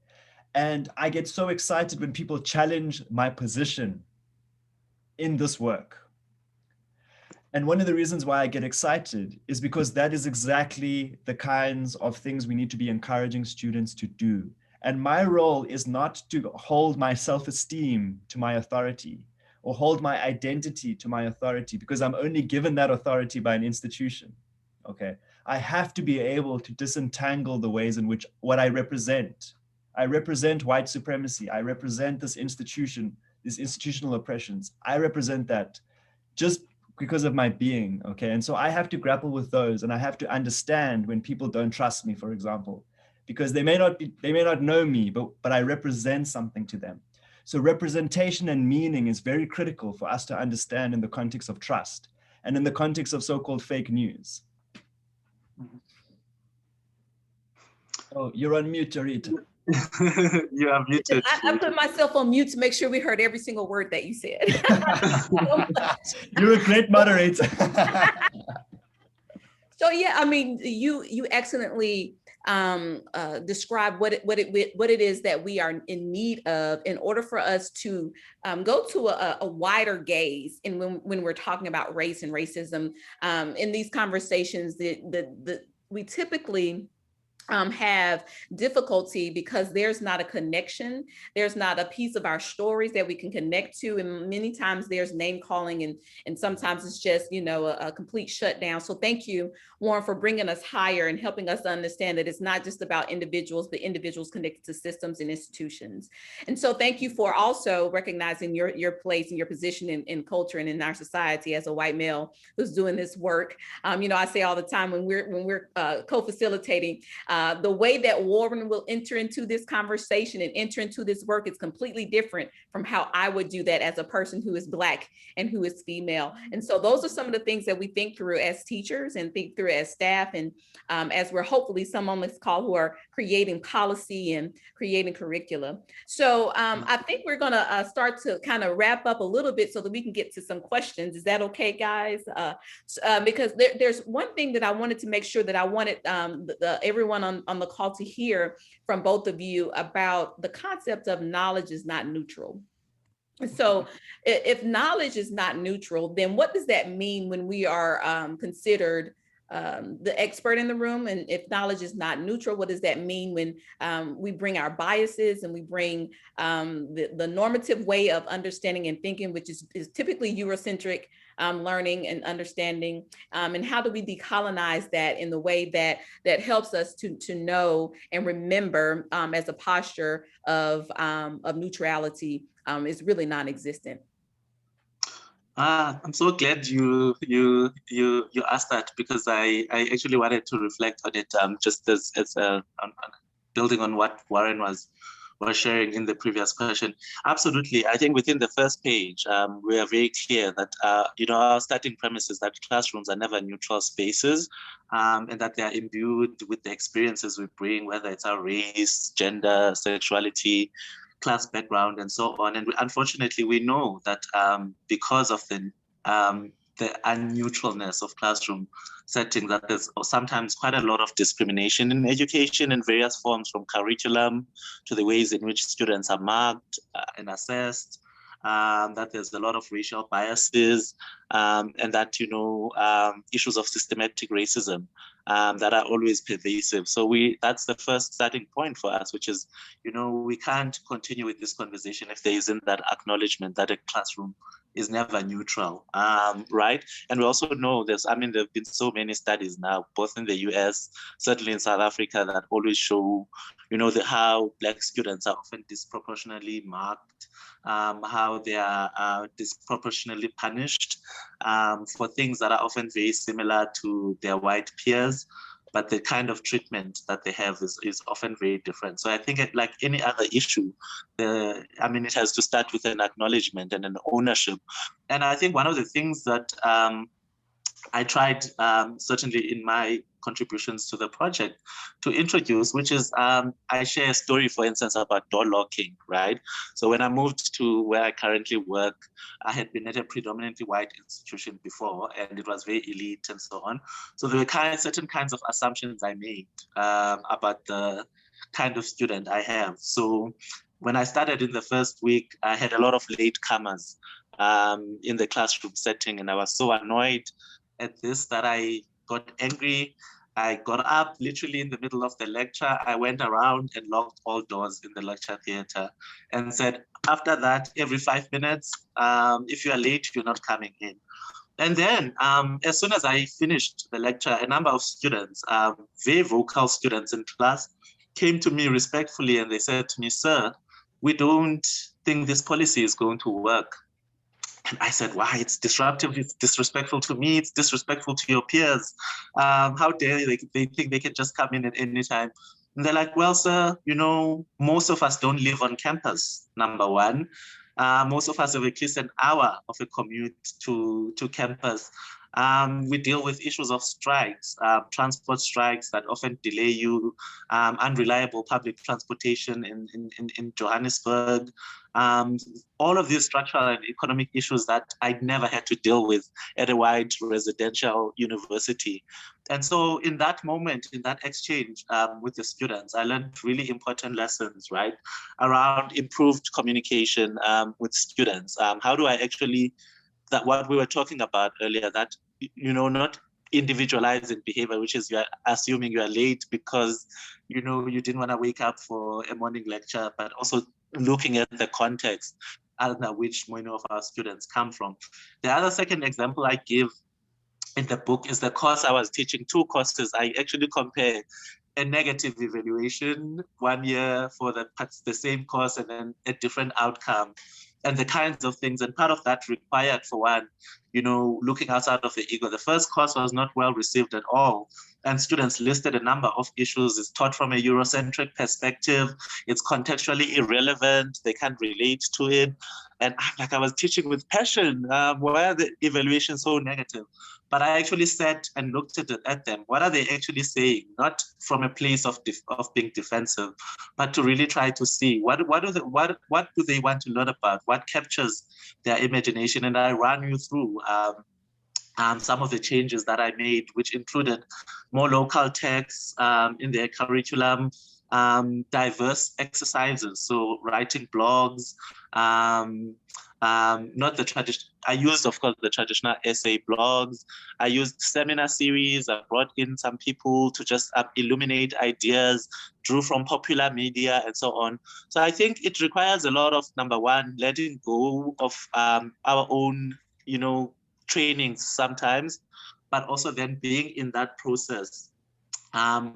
And I get so excited when people challenge my position in this work. And one of the reasons why I get excited is because that is exactly the kinds of things we need to be encouraging students to do. And my role is not to hold my self-esteem to my authority or hold my identity to my authority, because I'm only given that authority by an institution, okay? I have to be able to disentangle the ways in which what I represent white supremacy, I represent this institution, these institutional oppressions, I represent that just because of my being, okay? And so I have to grapple with those, and I have to understand when people don't trust me, for example, because they may not know me, but I represent something to them. So representation and meaning is very critical for us to understand in the context of trust and in the context of so-called fake news. Oh, you're on mute, Jarita. You are muted. I put myself on mute to make sure we heard every single word that you said. You're a great moderator. So yeah, I mean, you excellently describe what it is that we are in need of in order for us to go to a wider gaze. And when we're talking about race and racism in these conversations, we typically have difficulty because there's not a connection. There's not a piece of our stories that we can connect to. And many times there's name calling and sometimes it's just, you know, a complete shutdown. So thank you, Warren, for bringing us higher and helping us to understand that it's not just about individuals, but individuals connected to systems and institutions. And so thank you for also recognizing your place and your position in culture and in our society as a white male who's doing this work. You know, I say all the time when we're co-facilitating, the way that Warren will enter into this conversation and enter into this work is completely different from how I would do that as a person who is Black and who is female. And so those are some of the things that we think through as teachers and think through as staff. And as we're hopefully some on this call who are creating policy and creating curricula. So I think we're gonna start to kind of wrap up a little bit so that we can get to some questions. Is that okay, guys? Because there's one thing that I wanted to make sure that I wanted everyone on the call to hear from both of you about the concept of knowledge is not neutral. So if knowledge is not neutral, then what does that mean when we are considered the expert in the room? And if knowledge is not neutral, what does that mean when we bring our biases and we bring the normative way of understanding and thinking, which is typically Eurocentric learning and understanding, and how do we decolonize that in the way that helps us to know and remember as a posture of neutrality is really non-existent. I'm so glad you asked that, because I actually wanted to reflect on it just as building on what Warren was sharing in the previous question. Absolutely, I think within the first page, we are very clear that our starting premise is that classrooms are never neutral spaces, and that they are imbued with the experiences we bring, whether it's our race, gender, sexuality, class background, and so on. And unfortunately, we know that because of the unneutralness of classroom settings, that there's sometimes quite a lot of discrimination in education in various forms, from curriculum to the ways in which students are marked and assessed, that there's a lot of racial biases, and that, issues of systematic racism that are always pervasive. So that's the first starting point for us, which is, we can't continue with this conversation if there isn't that acknowledgement that a classroom is never neutral, right? And we also know there have been so many studies now, both in the US, certainly in South Africa, that always show, how Black students are often disproportionately marked, how they are disproportionately punished for things that are often very similar to their white peers, but the kind of treatment that they have is often very different. So I think like any other issue, it has to start with an acknowledgement and an ownership. And I think one of the things that I tried, certainly in my contributions to the project, to introduce, which is I share a story, for instance, about door locking, right? So when I moved to where I currently work, I had been at a predominantly white institution before, and it was very elite and so on. So there were certain kinds of assumptions I made about the kind of student I have. So when I started in the first week, I had a lot of latecomers in the classroom setting, and I was so annoyed at this that I got angry. I got up literally in the middle of the lecture. I went around and locked all doors in the lecture theater and said, after that, every 5 minutes, if you are late, you're not coming in. And then as soon as I finished the lecture, a number of students, very vocal students in class, came to me respectfully and they said to me, "Sir, we don't think this policy is going to work." And I said, "Why? It's disruptive, it's disrespectful to me, it's disrespectful to your peers. How dare they think they can just come in at any time?" And they're like, well, sir, you know, most of us don't live on campus, number one. Most of us have at least an hour of a commute to campus. We deal with issues of strikes, transport strikes that often delay you, unreliable public transportation in Johannesburg, all of these structural and economic issues that I never had to deal with at a wide residential university. And so in that moment, in that exchange with the students, I learned really important lessons, right, around improved communication with students. How do I actually, that what we were talking about earlier, that, you know, not individualizing behavior, which is you're assuming you're late because, you know, you didn't want to wake up for a morning lecture, but also looking at the context under which many of our students come from. The other second example I give in the book is the course I was teaching, two courses. I actually compare a negative evaluation 1 year for the same course and then a different outcome and the kinds of things. And part of that required, for one, you know, looking outside of the ego. The first course was not well received at all. And students listed a number of issues. It's taught from a Eurocentric perspective. It's contextually irrelevant. They can't relate to it. And I was teaching with passion. Why are the evaluations so negative? But I actually sat and looked at them. What are they actually saying? Not from a place of being defensive, but to really try to see what do they want to learn about? What captures their imagination? And I ran you through some of the changes that I made, which included more local texts in their curriculum, diverse exercises, so writing blogs, not the traditional, I used, of course, the traditional essay blogs. I used seminar series. I brought in some people to just illuminate ideas, drew from popular media and so on. So I think it requires a lot of, number one, letting go of our own, you know, trainings sometimes, but also then being in that process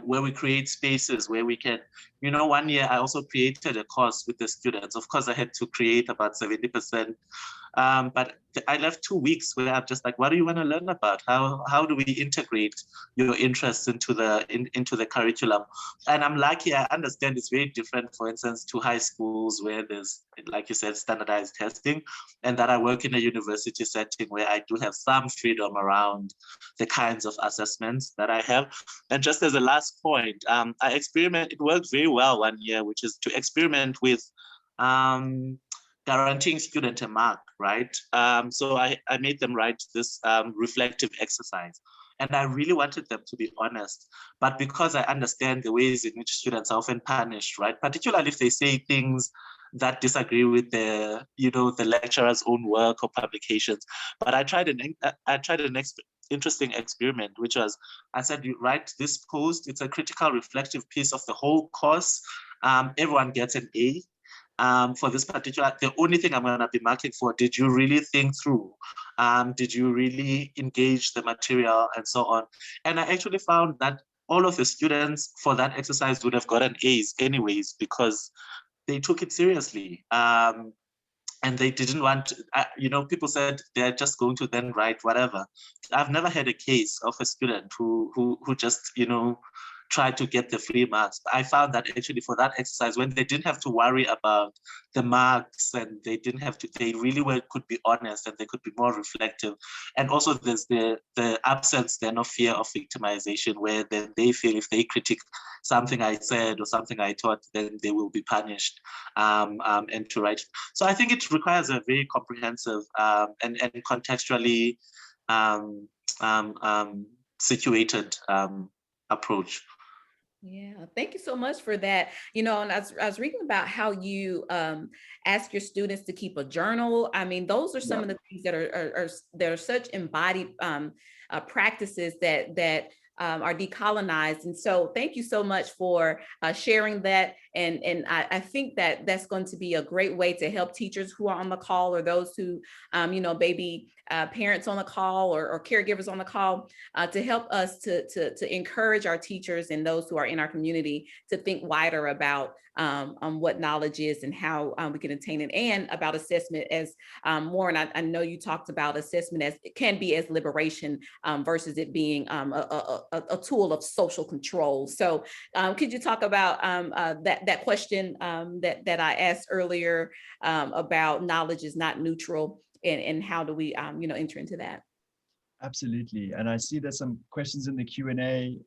where we create spaces where we can, you know, 1 year I also created a course with the students. Of course, I had to create about 70%, but I left 2 weeks where I'm just like, what do you want to learn about? How do we integrate your interests into the curriculum? And I'm lucky, I understand it's very different, for instance, to high schools where there's, like you said, standardized testing, and that I work in a university setting where I do have some freedom around the kinds of assessments that I have. And just as a last point, it worked very well 1 year, which is to experiment with guaranteeing student a mark, right? So I made them write this reflective exercise. And I really wanted them to be honest. But because I understand the ways in which students are often punished, right? Particularly if they say things that disagree with the, you know, the lecturer's own work or publications. But I tried an interesting experiment, which was, I said, you write this post, it's a critical reflective piece of the whole course. Everyone gets an A. For this particular, the only thing I'm going to be marking for, did you really think through? Did you really engage the material and so on? And I actually found that all of the students for that exercise would have gotten A's anyways, because they took it seriously. And they didn't want, you know, people said they're just going to then write whatever. I've never had a case of a student who just, you know, tried to get the free marks. I found that actually for that exercise, when they didn't have to worry about the marks and they didn't have to, they really could be honest and they could be more reflective. And also there's the absence then of fear of victimization, where then they feel if they critique something I said or something I taught, then they will be punished and to write. So I think it requires a very comprehensive and contextually situated approach. Yeah, thank you so much for that. You know, and I was reading about how you ask your students to keep a journal. I mean, those are some of the things that are such embodied practices that are decolonized. And so thank you so much for sharing that And I think that that's going to be a great way to help teachers who are on the call, or those who, maybe parents on the call, or caregivers on the call, to help us to encourage our teachers and those who are in our community to think wider about what knowledge is and how we can attain it, and about assessment as Warren, I know you talked about assessment as it can be as liberation versus it being a tool of social control. So could you talk about that question that I asked earlier about knowledge is not neutral, and how do we enter into that? Absolutely. And I see there's some questions in the Q&A.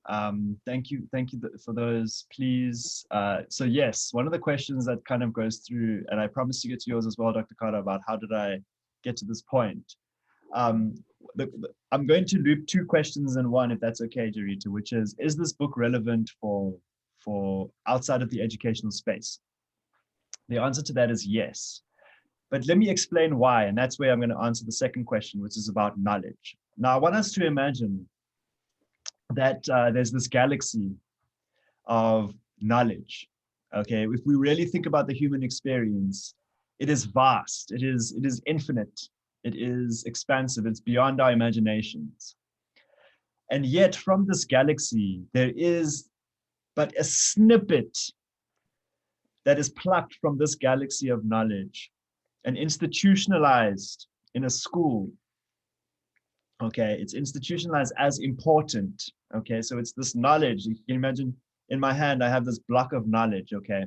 Thank you for those, please. So yes, one of the questions that kind of goes through, and I promise to get to yours as well, Dr. Carter, about how did I get to this point? I'm going to loop two questions in one, if that's okay, Jarita, which is this book relevant for outside of the educational space? The answer to that is yes. But let me explain why, and that's where I'm going to answer the second question, which is about knowledge. Now, I want us to imagine that there's this galaxy of knowledge, okay? If we really think about the human experience, it is vast, it is infinite, it is expansive, it's beyond our imaginations. And yet from this galaxy, there is but a snippet that is plucked from this galaxy of knowledge and institutionalized in a school. Okay, it's institutionalized as important. Okay, so it's this knowledge. You can imagine in my hand, I have this block of knowledge. Okay,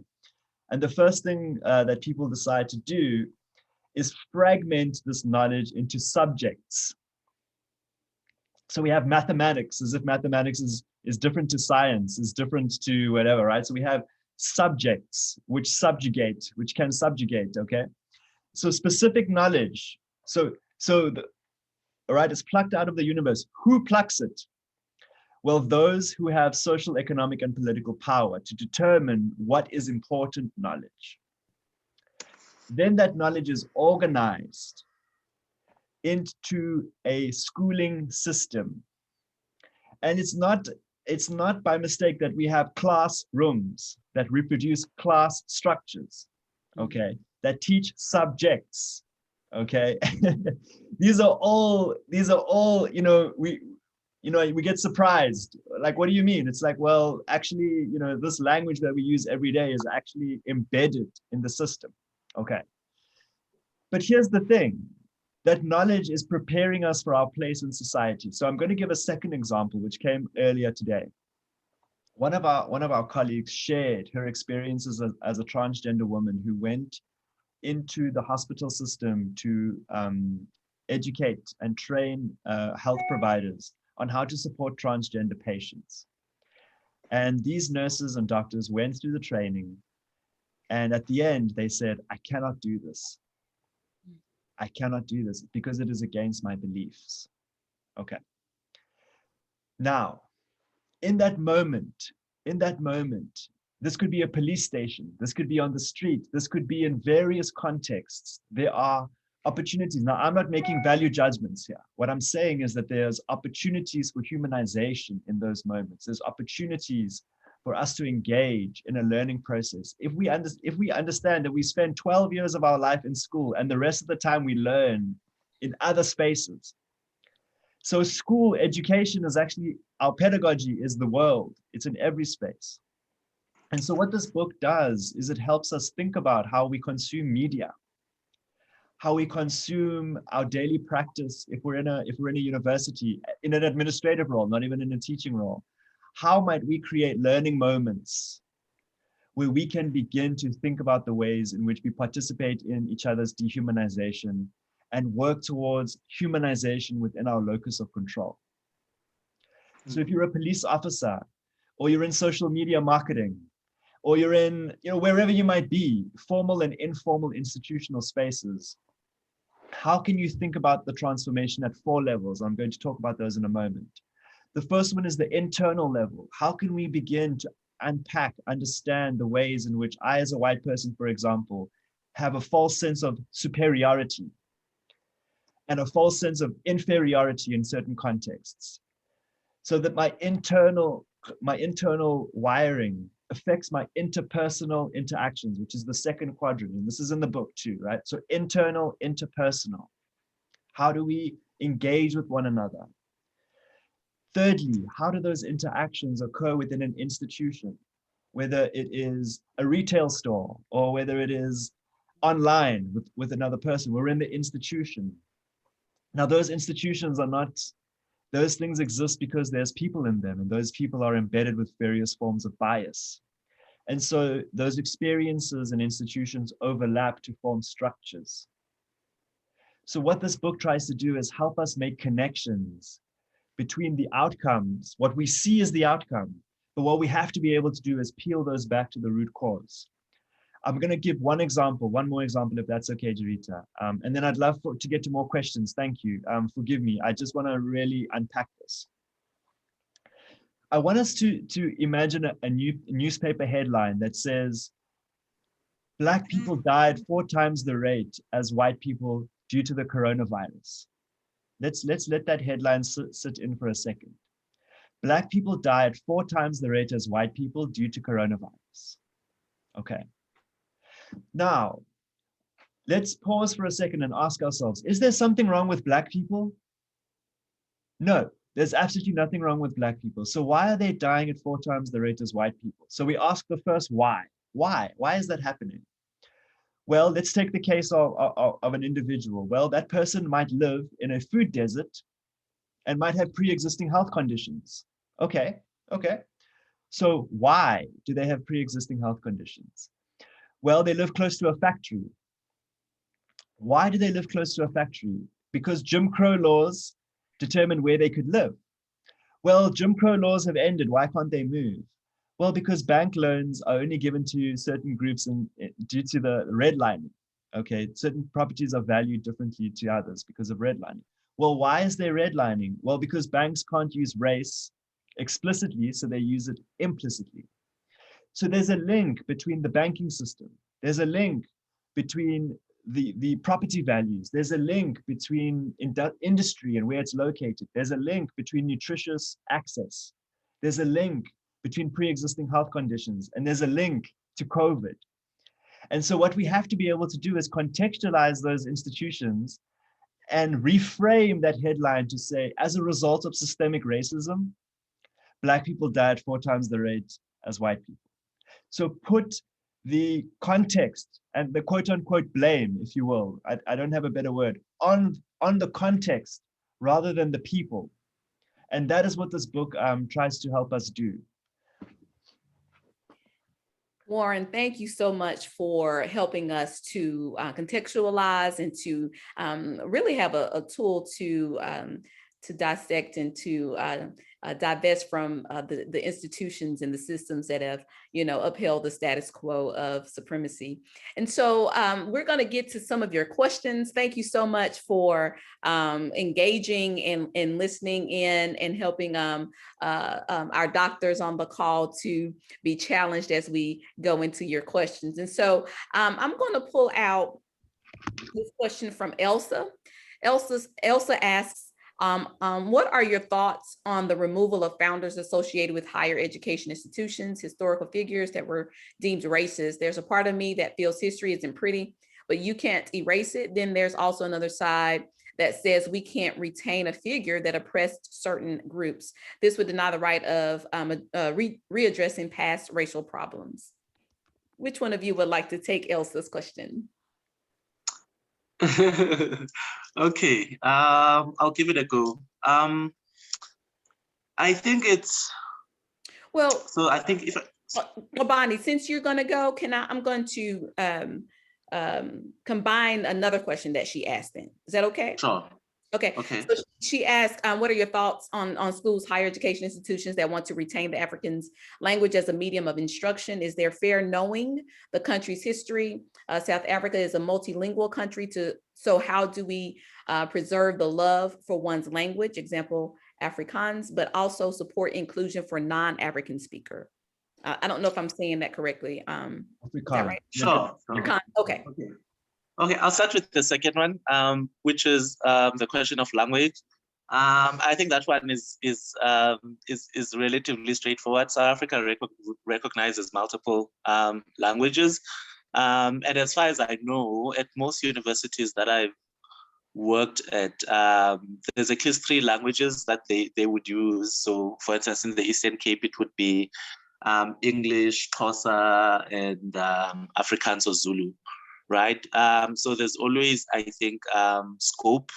and the first thing that people decide to do is fragment this knowledge into subjects. So we have mathematics, as if mathematics is different to science, is different to whatever, right? So we have subjects which can subjugate. Okay, so specific knowledge. All right, it's plucked out of the universe. Who plucks it? Well, those who have social, economic, and political power to determine what is important knowledge. Then that knowledge is organized into a schooling system. And it's not by mistake that we have classrooms that reproduce class structures, okay, that teach subjects. Okay, these are all, we get surprised. Like, what do you mean? It's like, well, actually, this language that we use every day is actually embedded in the system. Okay. But here's the thing, that knowledge is preparing us for our place in society. So I'm going to give a second example, which came earlier today. One of our colleagues shared her experiences as a transgender woman who went into the hospital system to educate and train health providers on how to support transgender patients. And these nurses and doctors went through the training, and at the end they said, I cannot do this. I cannot do this because it is against my beliefs. Okay. Now, in that moment, this could be a police station, this could be on the street, this could be in various contexts. There are opportunities. Now, I'm not making value judgments here. What I'm saying is that there's opportunities for humanization in those moments. There's opportunities for us to engage in a learning process. If we understand that we spend 12 years of our life in school and the rest of the time we learn in other spaces. So school education is actually, our pedagogy is the world. It's in every space. And so what this book does is it helps us think about how we consume media, how we consume our daily practice if we're in a university, in an administrative role, not even in a teaching role. How might we create learning moments where we can begin to think about the ways in which we participate in each other's dehumanization and work towards humanization within our locus of control? So if you're a police officer, or you're in social media marketing, or you're in, wherever you might be, formal and informal institutional spaces, how can you think about the transformation at 4 levels? I'm going to talk about those in a moment. The first one is the internal level. How can we begin to unpack, understand the ways in which I, as a white person, for example, have a false sense of superiority and a false sense of inferiority in certain contexts, so that my internal wiring affects my interpersonal interactions, which is the second quadrant. And this is in the book too, right? So internal, interpersonal. How do we engage with one another? Thirdly, how do those interactions occur within an institution? Whether it is a retail store or whether it is online with another person, we're in the institution. Now, those institutions are not, those things exist because there's people in them, and those people are embedded with various forms of bias. And so those experiences and institutions overlap to form structures. So what this book tries to do is help us make connections between the outcomes, what we see as the outcome, but what we have to be able to do is peel those back to the root cause. I'm going to give one more example, if that's okay, Jarita. And then I'd love to get to more questions. Thank you. Forgive me. I just want to really unpack this. I want us to imagine a newspaper headline that says, Black people died 4 times the rate as white people due to the coronavirus. Let's let that headline sit in for a second. Black people died 4 times the rate as white people due to coronavirus. Okay. Now, let's pause for a second and ask ourselves, is there something wrong with Black people? No, there's absolutely nothing wrong with Black people. So why are they dying at 4 times the rate as white people? So we ask the first why. Why? Why is that happening? Well, let's take the case of an individual. Well, that person might live in a food desert and might have pre-existing health conditions. Okay. So why do they have pre-existing health conditions? Well, they live close to a factory. Why do they live close to a factory? Because Jim Crow laws determine where they could live. Well, Jim Crow laws have ended. Why can't they move? Well, because bank loans are only given to certain groups due to the redlining. Okay, certain properties are valued differently to others because of redlining. Well, why is there redlining? Well, because banks can't use race explicitly, so they use it implicitly. So there's a link between the banking system. There's a link between the property values. There's a link between industry and where it's located. There's a link between nutritious access. There's a link between pre-existing health conditions, and there's a link to COVID. And so what we have to be able to do is contextualize those institutions and reframe that headline to say, as a result of systemic racism, Black people died 4 times the rate as white people. So put the context and the quote unquote blame, if you will, I don't have a better word, on the context rather than the people. And that is what this book tries to help us do. Warren, thank you so much for helping us to contextualize and to really have a tool to dissect and to divest from the institutions and the systems that have, upheld the status quo of supremacy. And so we're going to get to some of your questions. Thank you so much for engaging and listening in and helping our doctors on the call to be challenged as we go into your questions. And so I'm going to pull out this question from Elsa. Elsa asks, what are your thoughts on the removal of founders associated with higher education institutions, historical figures that were deemed racist? There's a part of me that feels history isn't pretty, but you can't erase it. Then there's also another side that says we can't retain a figure that oppressed certain groups. This would deny the right of readdressing past racial problems. Which one of you would like to take Elsa's question? Okay, I'll give it a go. I think it's well. So I think if Bonnie, since you're going to go, I'm going to combine another question that she asked. Then is that okay? Sure. Okay. So she asked, what are your thoughts on schools, higher education institutions that want to retain the African's language as a medium of instruction? Is there fair knowing the country's history? South Africa is a multilingual country, so how do we preserve the love for one's language, example, Afrikaans, but also support inclusion for non-African speaker? I don't know if I'm saying that correctly. Is that right? Sure. Okay. Okay, I'll start with the second one, which is the question of language. I think that one is relatively straightforward. South Africa recognizes multiple languages, and as far as I know, at most universities that I've worked at, there's at least 3 languages that they would use. So, for instance, in the Eastern Cape, it would be English, Xhosa, and Afrikaans or Zulu, right? So there's always, I think, scope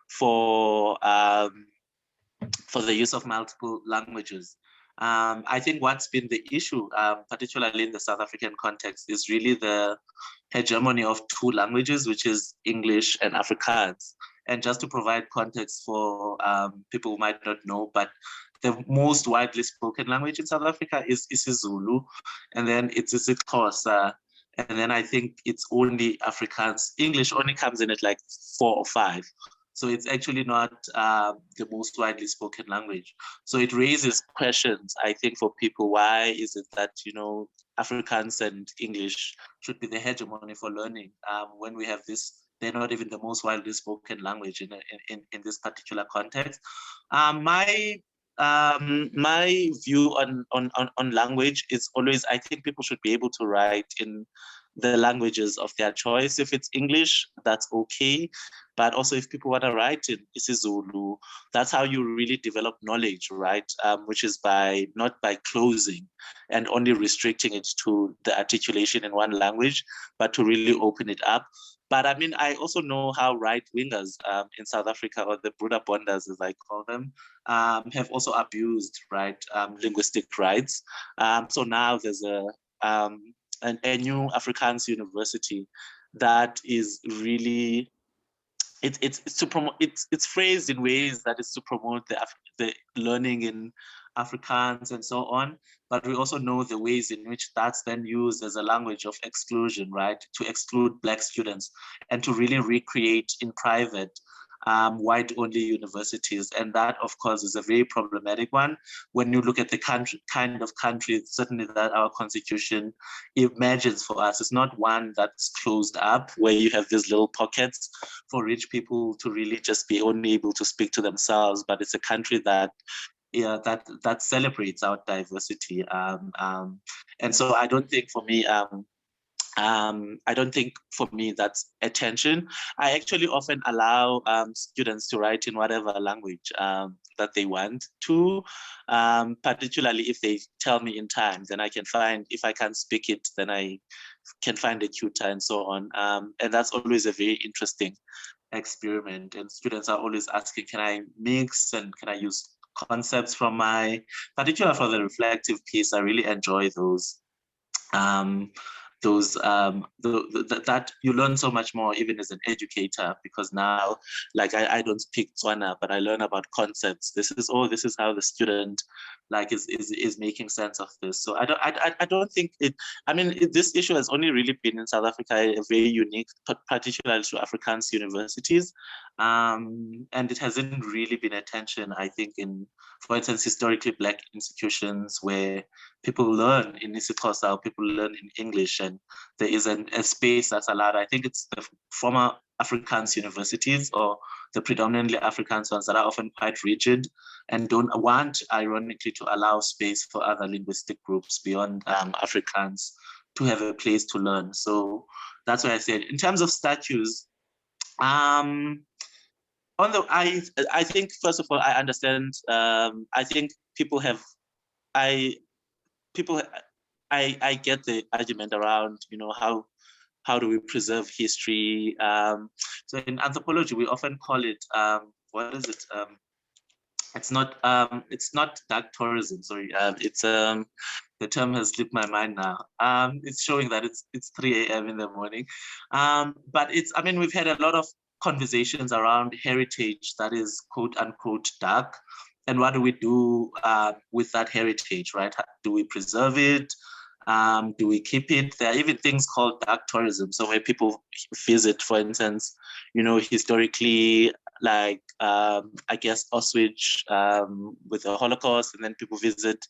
for the use of multiple languages. I think what's been the issue, particularly in the South African context, is really the hegemony of 2 languages, which is English and Afrikaans. And just to provide context for people who might not know, but the most widely spoken language in South Africa is isiZulu, and then it's isiXhosa, and then I think it's only Afrikaans. English only comes in at like 4 or 5. So it's actually not the most widely spoken language. So it raises questions, I think, for people. Why is it that, Afrikaans and English should be the hegemony for learning when we have this? They're not even the most widely spoken language in this particular context. My view on language is always, I think people should be able to write in the languages of their choice. If it's English, that's okay. But also if people want to write in isiZulu, that's how you really develop knowledge, right? Which is not by closing and only restricting it to the articulation in one language, but to really open it up. But I mean, I also know how right-wingers in South Africa, or the Broeder Bonders, as I call them, have also abused, right, linguistic rights. So now there's a new Afrikaans university that is really, it's to promote, it's phrased in ways that is to promote the learning in Afrikaans and so on. But we also know the ways in which that's then used as a language of exclusion, right? To exclude Black students and to really recreate in private white-only universities. And that, of course, is a very problematic one when you look at the kind of country, certainly that our constitution imagines for us. It's not one that's closed up, where you have these little pockets for rich people to really just be only able to speak to themselves, but it's a country that that celebrates our diversity. And so I don't think for me, that's a tension. I actually often allow students to write in whatever language that they want to, particularly if they tell me in time, then I can find, if I can't speak it, then I can find a tutor and so on. And that's always a very interesting experiment. And students are always asking, can I mix and can I use concepts from particularly for the reflective piece? I really enjoy those. That you learn so much more even as an educator, because now, like, I don't speak Tswana, but I learn about concepts. This is how the student is making sense of this. So I don't think it, I mean, this issue has only really been in South Africa, very unique, particularly to Afrikaans universities. And it hasn't really been a tension, I think, in, for instance, historically Black institutions where people learn in isiXhosa, people learn in English, and there is a space that's allowed. I think it's the former Afrikaans universities, or the predominantly Afrikaans ones, that are often quite rigid and don't want, ironically, to allow space for other linguistic groups beyond Afrikaans to have a place to learn. So that's why I said, in terms of statues, I think, first of all, I understand. I think I get the argument around, how do we preserve history? So in anthropology, we often call it, what is it? It's not dark tourism. Sorry, the term has slipped my mind now. It's showing that it's 3 a.m. in the morning, but we've had a lot of conversations around heritage that is quote unquote dark, and what do we do with that heritage, right? Do we preserve it? Do we keep it? There are even things called dark tourism, so where people visit, for instance, historically, like I guess Auschwitz with the Holocaust, and then people visit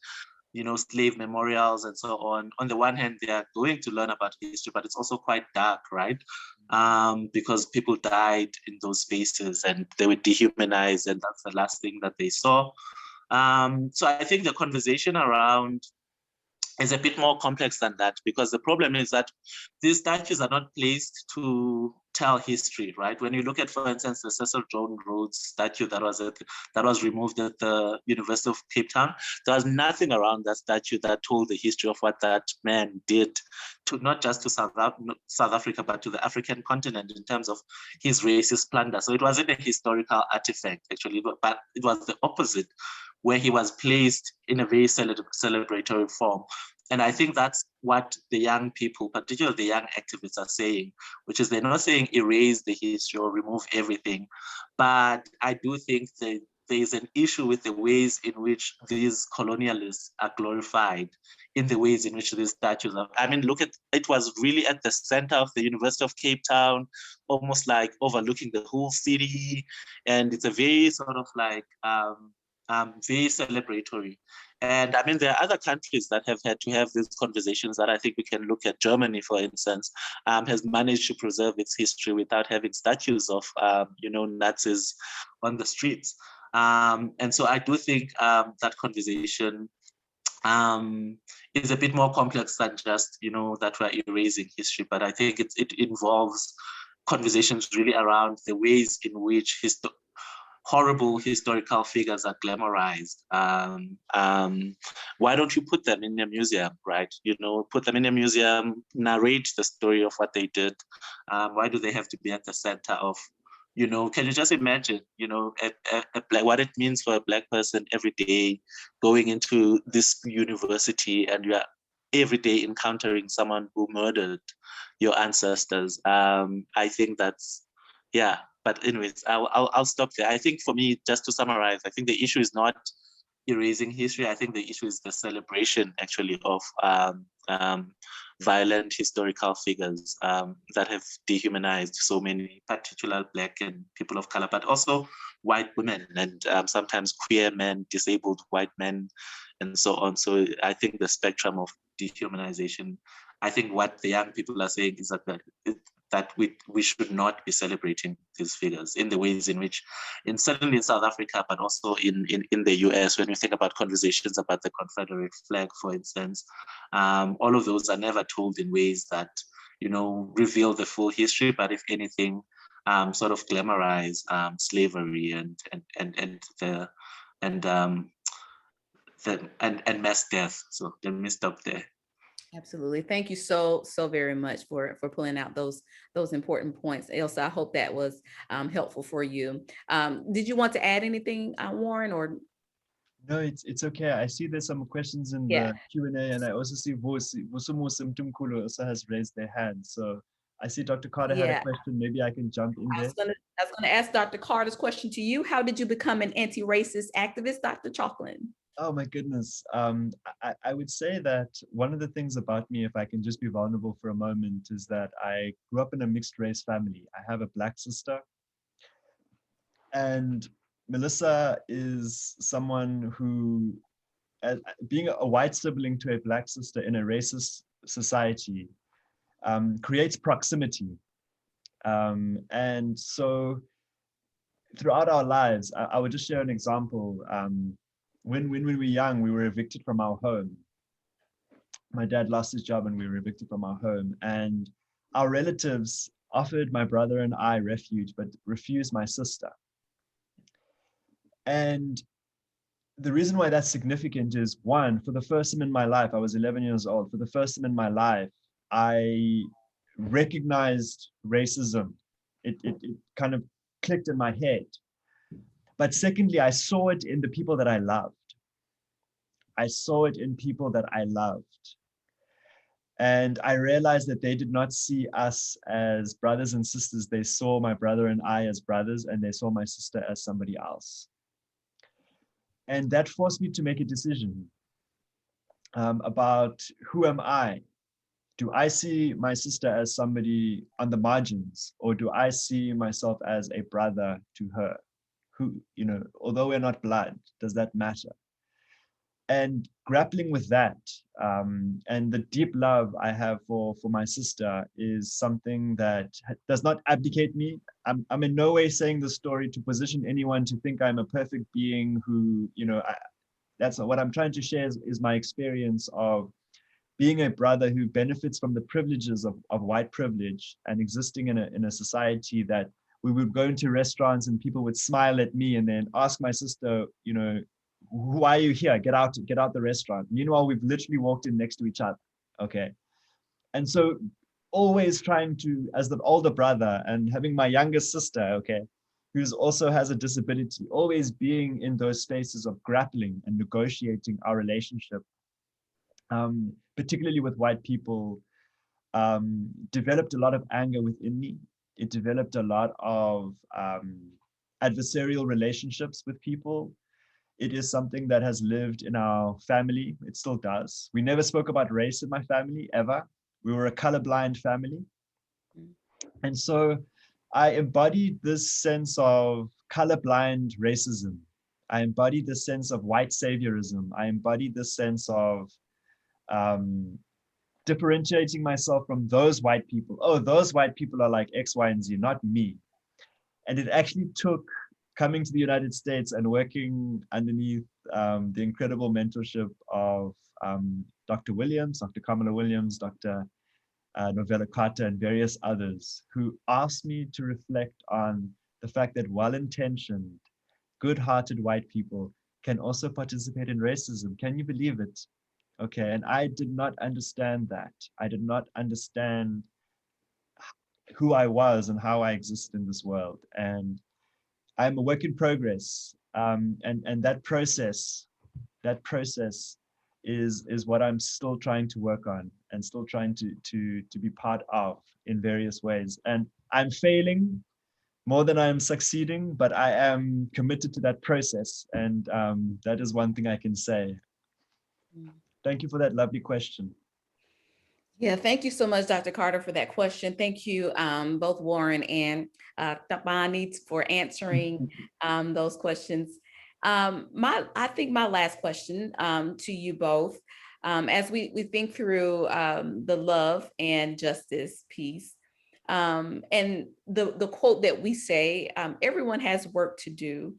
slave memorials and so on. On the one hand, they are going to learn about history, but it's also quite dark, right? Because people died in those spaces and they were dehumanized, and that's the last thing that they saw. So I think the conversation around is a bit more complex than that, because the problem is that these statues are not placed to tell history, right? When you look at, for instance, the Cecil Joan Rhodes statue that was removed at the University of Cape Town, there was nothing around that statue that told the history of what that man did to not just to South Africa, but to the African continent in terms of his racist plunder. So it wasn't a historical artifact, actually, but it was the opposite, where he was placed in a very celebratory form. And I think that's what the young people, particularly the young activists, are saying, which is they're not saying erase the history or remove everything. But I do think that there is an issue with the ways in which these colonialists are glorified, in the ways in which these statues are. I mean, look at, it was really at the center of the University of Cape Town, almost like overlooking the whole city. And it's a very sort of like, very celebratory. And I mean, there are other countries that have had to have these conversations that I think we can look at. Germany, for instance, has managed to preserve its history without having statues of, Nazis on the streets. And so I do think that conversation is a bit more complex than just, that we're erasing history. But I think it involves conversations really around the ways in which horrible historical figures are glamorized. Why don't you put them in a museum, right? Put them in a museum, narrate the story of what they did. Why do they have to be at the center of, can you just imagine, what it means for a Black person every day going into this university, and you are every day encountering someone who murdered your ancestors? I think that's, yeah. But anyways, I'll stop there. I think for me, just to summarize, I think the issue is not erasing history. I think the issue is the celebration, actually, of violent historical figures that have dehumanized so many, particularly Black and people of color, but also white women and sometimes queer men, disabled white men, and so on. So I think the spectrum of dehumanization, I think what the young people are saying is that we should not be celebrating these figures in the ways in which, certainly in South Africa, but also in the US, when we think about conversations about the Confederate flag, for instance, all of those are never told in ways that, reveal the full history, but if anything, sort of glamorize slavery and mass death. So let me stop there. Absolutely. Thank you so very much for pulling out those important points. Elsa, I hope that was helpful for you. Did you want to add anything, Warren, or? No, it's okay. I see there's some questions in the Q&A, and I also see Vusumo Simtumkulu also has raised their hand. So I see Dr. Carter had a question. Maybe I can jump in there. I was gonna ask Dr. Carter's question to you. How did you become an anti-racist activist, Dr. Chalklen? Oh my goodness. I would say that one of the things about me, if I can just be vulnerable for a moment, is that I grew up in a mixed race family. I have a Black sister, and Melissa is someone who, being a white sibling to a Black sister in a racist society, creates proximity. And so throughout our lives, I would just share an example. When we were young, we were evicted from our home. My dad lost his job and we were evicted from our home. And our relatives offered my brother and I refuge, but refused my sister. And the reason why that's significant is, one, for the first time in my life, I was 11 years old. For the first time in my life, I recognized racism. It kind of clicked in my head. But secondly, I saw it in the people that I loved. I saw it in people that I loved. And I realized that they did not see us as brothers and sisters. They saw my brother and I as brothers, and they saw my sister as somebody else. And that forced me to make a decision about, who am I? Do I see my sister as somebody on the margins, or do I see myself as a brother to her? Who, although we're not blood, does that matter? and grappling with that, and the deep love I have for my sister is something that does not abdicate me. I'm in no way saying the story to position anyone to think I'm a perfect being who, that's not what I'm trying to share is my experience of being a brother who benefits from the privileges of white privilege and existing in a society that we would go into restaurants and people would smile at me and then ask my sister, why are you here? Get out the restaurant. Meanwhile, we've literally walked in next to each other. Okay. And so always trying to, as the older brother and having my younger sister, okay, who's also has a disability, always being in those spaces of grappling and negotiating our relationship, particularly with white people, developed a lot of anger within me. It developed a lot of adversarial relationships with people. It is something that has lived in our family. It still does. We never spoke about race in my family, ever. We were a colorblind family. And so I embodied this sense of colorblind racism. I embodied this sense of white saviorism. I embodied this sense of differentiating myself from those white people. Oh, those white people are like X, Y, and Z, not me. And it actually took coming to the United States and working underneath the incredible mentorship of Dr. Williams, Dr. Kamala Williams, Dr. Novella Carter, and various others who asked me to reflect on the fact that well-intentioned, good-hearted white people can also participate in racism. Can you believe it? Okay, and I did not understand that. I did not understand who I was and how I exist in this world. And I'm a work in progress. And that process is what I'm still trying to work on and still trying to be part of in various ways. And I'm failing more than I'm succeeding, but I am committed to that process. And that is one thing I can say. Thank you for that lovely question. Yeah, thank you so much, Dr. Carter, for that question. Thank you, both Warren and Tabani, for answering those questions. I think my last question to you both, as we think through the love and justice piece, and the quote that we say, everyone has work to do.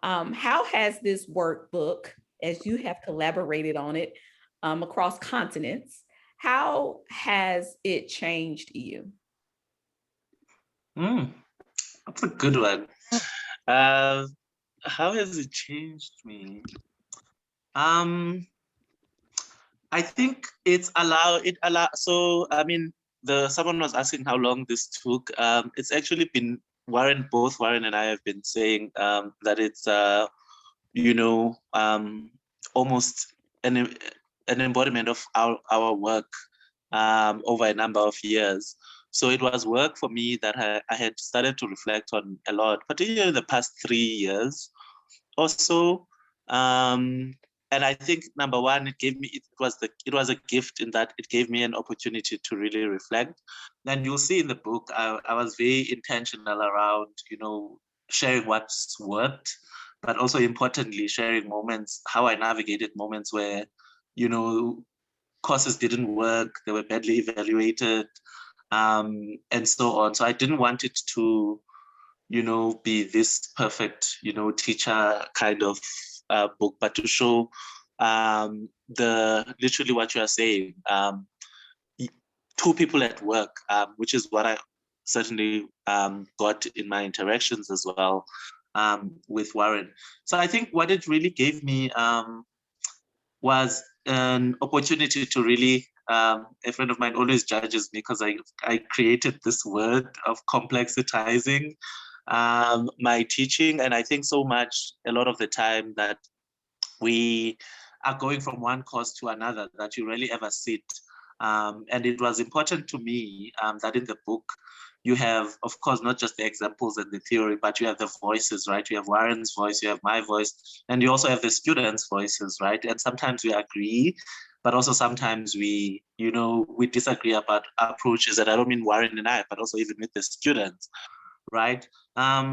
How has this workbook, as you have collaborated on it across continents, how has it changed you? That's a good one. How has it changed me? I think so I mean, someone was asking how long this took. It's actually been both Warren and I have been saying that it's almost an embodiment of our work over a number of years. So it was work for me that I had started to reflect on a lot, particularly in the past 3 years or so. And I think number one, it was a gift in that it gave me an opportunity to really reflect. And you'll see in the book, I was very intentional around, sharing what's worked, but also importantly, sharing moments, how I navigated moments where, courses didn't work, they were badly evaluated, and so on. So I didn't want it to, be this perfect, teacher kind of book, but to show literally what you are saying, two people at work, which is what I certainly got in my interactions as well with Warren. So I think what it really gave me was an opportunity to really, a friend of mine always judges me because I created this word of complexitizing my teaching. And I think so much, a lot of the time, that we are going from one course to another, that you really ever sit. And it was important to me that in the book, you have, of course, not just the examples and the theory, but you have the voices, right? You have Warren's voice, you have my voice, and you also have the students' voices, right? And sometimes we agree, but also sometimes we disagree about approaches. And I don't mean Warren and I, but also even with the students, right?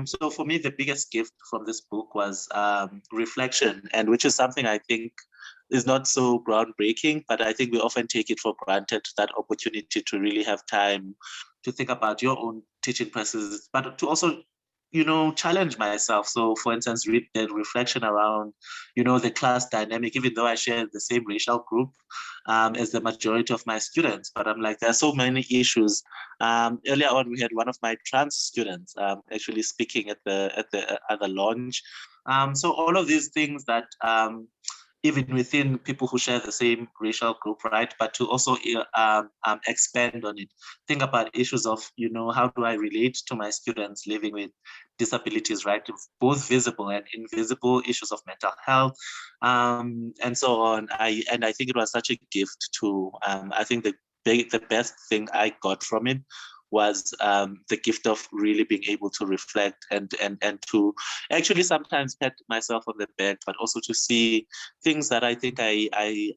So for me, the biggest gift from this book was reflection, and which is something I think is not so groundbreaking, but I think we often take it for granted, that opportunity to really have time to think about your own teaching processes, but to also, challenge myself. So for instance, read the reflection around, the class dynamic, even though I share the same racial group as the majority of my students, but I'm like, there are so many issues. Earlier on, we had one of my trans students actually speaking at the launch. So all of these things that even within people who share the same racial group, right? But to also expand on it, think about issues of, how do I relate to my students living with disabilities, right? Both visible and invisible issues of mental health, and so on. I think it was such a gift to, I think the best thing I got from it was the gift of really being able to reflect and to actually sometimes pat myself on the back, but also to see things that I think I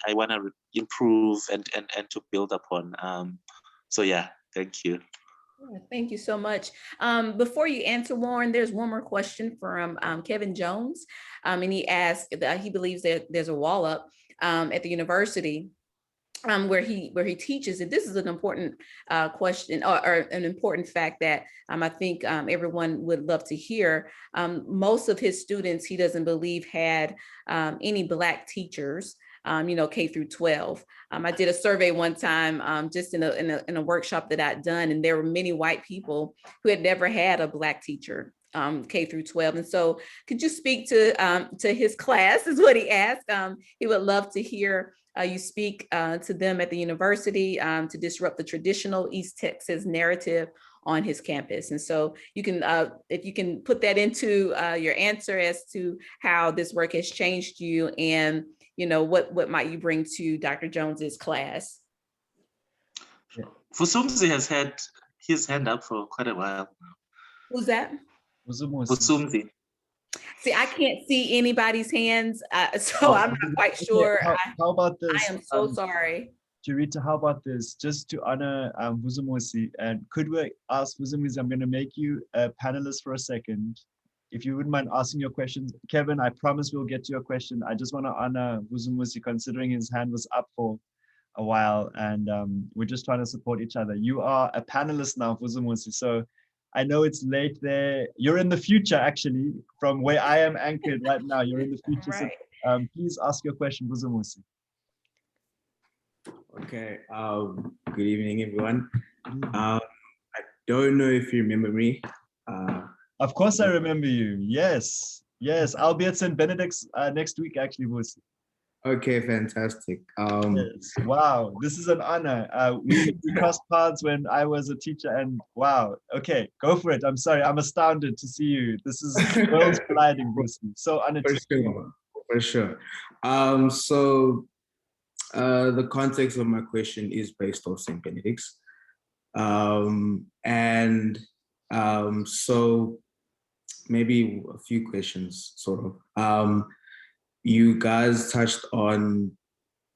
want to improve and to build upon. So yeah, thank you. Yeah, thank you so much. Before you answer, Warren, there's one more question from Kevin Jones, and he asked that he believes that there's a wall up at the university where he teaches, and this is an important question or an important fact that I think everyone would love to hear. Most of his students, he doesn't believe had any Black teachers, K through 12. I did a survey one time just in a workshop that I'd done, and there were many white people who had never had a Black teacher. K through 12. And so could you speak to his class is what he asked. He would love to hear you speak to them at the university to disrupt the traditional East Texas narrative on his campus. And so you can, if you can put that into your answer as to how this work has changed you and, what might you bring to Dr. Jones's class? Fusumzi has had his hand up for quite a while. Who's that? Fusumzi. See, I can't see anybody's hands, so I'm not quite sure. How about this? I am so sorry. Jarita, how about this? Just to honor Vuzumusi, and could we ask Vuzumusi, I'm going to make you a panelist for a second. If you wouldn't mind asking your questions. Kevin, I promise we'll get to your question. I just want to honor Vuzumusi, considering his hand was up for a while, and we're just trying to support each other. You are a panelist now, Vuzumusi, so I know it's late there. You're in the future, actually, from where I am anchored right now. You're in the future. Right. So please ask your question, Vuzumusi. Okay. Good evening, everyone. I don't know if you remember me. Of course I remember you. Yes. Yes. I'll be at St. Benedict's next week, actually, Vusi. Okay, fantastic. Yes. Wow, this is an honor. We crossed paths when I was a teacher, and wow. Okay, go for it. I'm sorry, I'm astounded to see you. This is worlds colliding, Vusi. So honored. For sure. So the context of my question is based off St. Benedict's, so maybe a few questions, sort of. You guys touched on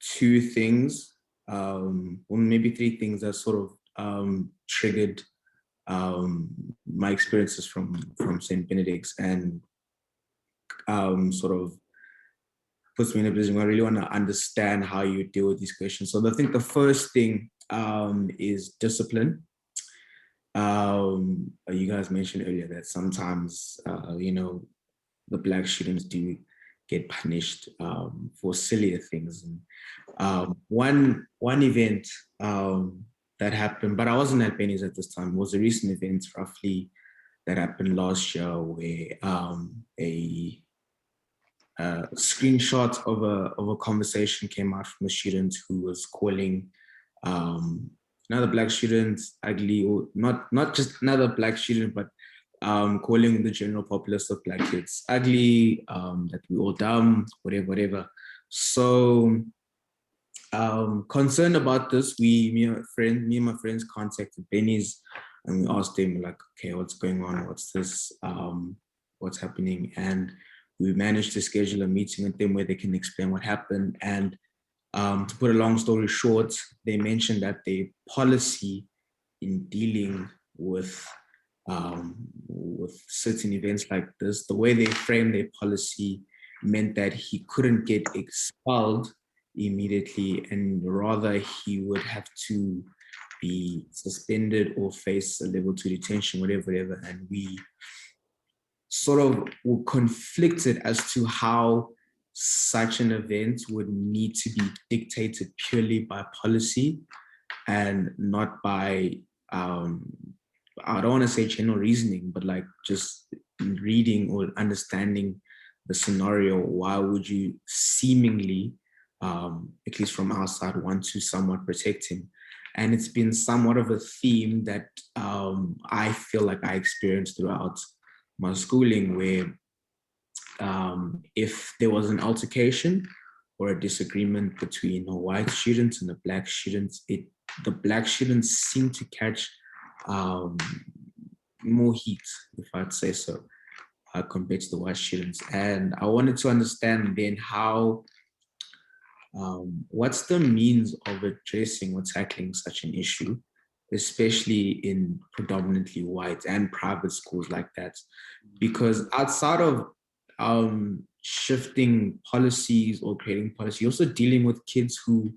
two things, or maybe three things that sort of triggered my experiences from St. Benedict's and sort of puts me in a position where I really want to understand how you deal with these questions. So I think the first thing is discipline. You guys mentioned earlier that sometimes, the Black students do get punished for sillier things. And one event that happened, but I wasn't at Benny's at this time, was a recent event roughly that happened last year where a screenshot of a conversation came out from a student who was calling another Black student ugly, or not just another Black student, but calling the general populace of Black kids ugly, that we all dumb, whatever. So concerned about this, me and my friends contacted Benny's and we asked them like, okay, what's going on? What's this? What's happening? And we managed to schedule a meeting with them where they can explain what happened. And to put a long story short, they mentioned that their policy in dealing with certain events like this, the way they frame their policy meant that he couldn't get expelled immediately, and rather he would have to be suspended or face a level 2 detention, whatever. And we sort of were conflicted as to how such an event would need to be dictated purely by policy and not by, I don't want to say general reasoning, but like just reading or understanding the scenario. Why would you seemingly, at least from our side, want to somewhat protect him? And it's been somewhat of a theme that I feel like I experienced throughout my schooling, where if there was an altercation or a disagreement between a white student and a black student, the black students seem to catch more heat, if I'd say so, compared to the white students. And I wanted to understand then how, what's the means of addressing or tackling such an issue, especially in predominantly white and private schools like that? Because outside of shifting policies or creating policy, you're also dealing with kids who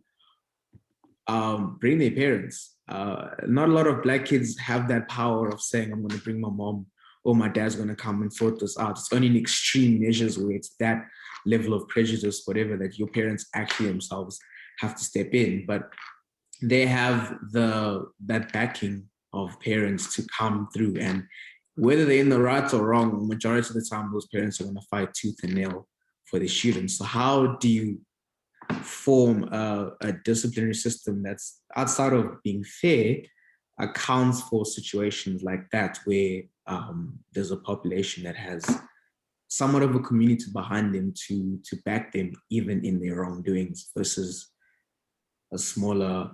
bring their parents. Not a lot of black kids have that power of saying, I'm going to bring my mom or my dad's going to come and sort this out. It's only in extreme measures where it's that level of prejudice, whatever, that your parents actually themselves have to step in. But they have that backing of parents to come through, and whether they're in the right or wrong, majority of the time, those parents are going to fight tooth and nail for their students. So how do you form a disciplinary system that's, outside of being fair, accounts for situations like that, where there's a population that has somewhat of a community behind them to back them even in their wrongdoings, versus a smaller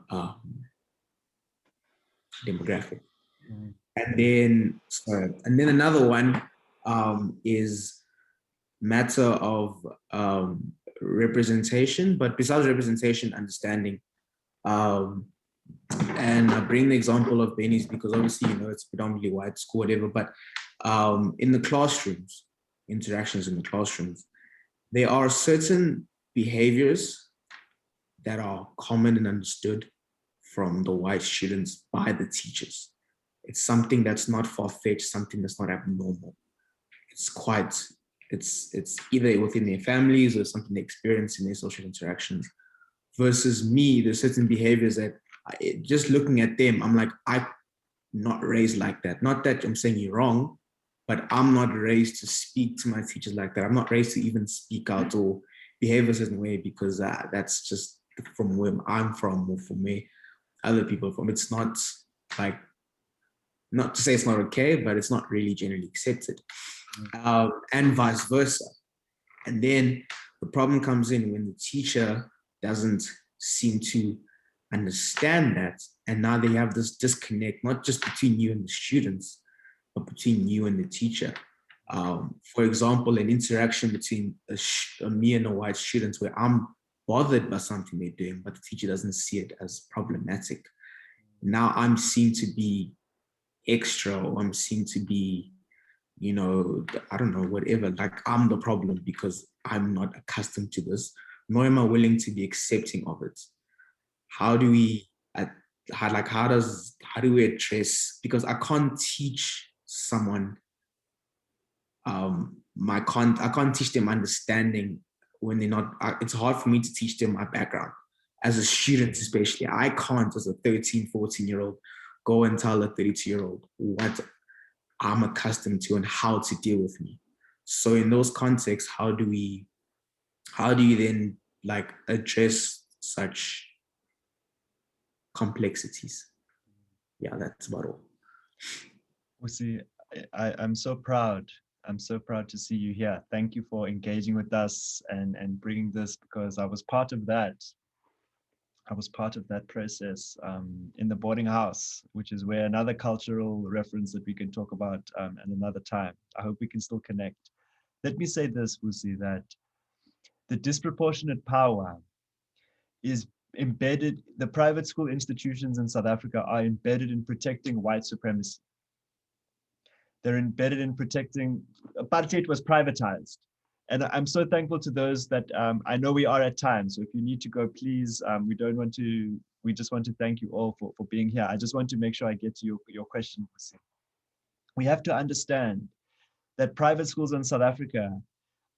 demographic? And then another one is matter of representation, but besides representation, understanding. And I bring the example of Benny's because obviously, it's predominantly white school, whatever, but in the classrooms, interactions in the classrooms, there are certain behaviors that are common and understood from the white students by the teachers. It's something that's not far-fetched, something that's not abnormal. It's either within their families or something they experience in their social interactions. Versus me, there's certain behaviors that just looking at them, I'm like, I'm not raised like that. Not that I'm saying you're wrong, but I'm not raised to speak to my teachers like that. I'm not raised to even speak out or behave a certain way, because that's just from where I'm from or from where other people are from. It's not like, not to say it's not okay, but it's not really generally accepted. And vice versa. And then the problem comes in when the teacher doesn't seem to understand that. And now they have this disconnect, not just between you and the students, but between you and the teacher. For example, an interaction between me and a white student where I'm bothered by something they're doing, but the teacher doesn't see it as problematic. Now I'm seen to be extra, or I'm seen to be, I don't know, whatever, like I'm the problem because I'm not accustomed to this, nor am I willing to be accepting of it. How do we address, because I can't teach someone, I can't teach them understanding when they're not, it's hard for me to teach them my background. As a student especially, I can't, as a 13, 14-year-old, go and tell a 32-year-old what I'm accustomed to and how to deal with me. So in those contexts, how do you then address such complexities? Yeah, that's about all. Well, see, I'm so proud. I'm so proud to see you here. Thank you for engaging with us and bringing this, because I was part of that. I was part of that process in the boarding house, which is where another cultural reference that we can talk about at another time. I hope we can still connect. Let me say this, Vusi, that the disproportionate power is embedded, the private school institutions in South Africa are embedded in protecting white supremacy. They're embedded in protecting, apartheid was privatized. And I'm so thankful to those that I know we are at time. So if you need to go, please, we just want to thank you all for being here. I just want to make sure I get to your question. We have to understand that private schools in South Africa,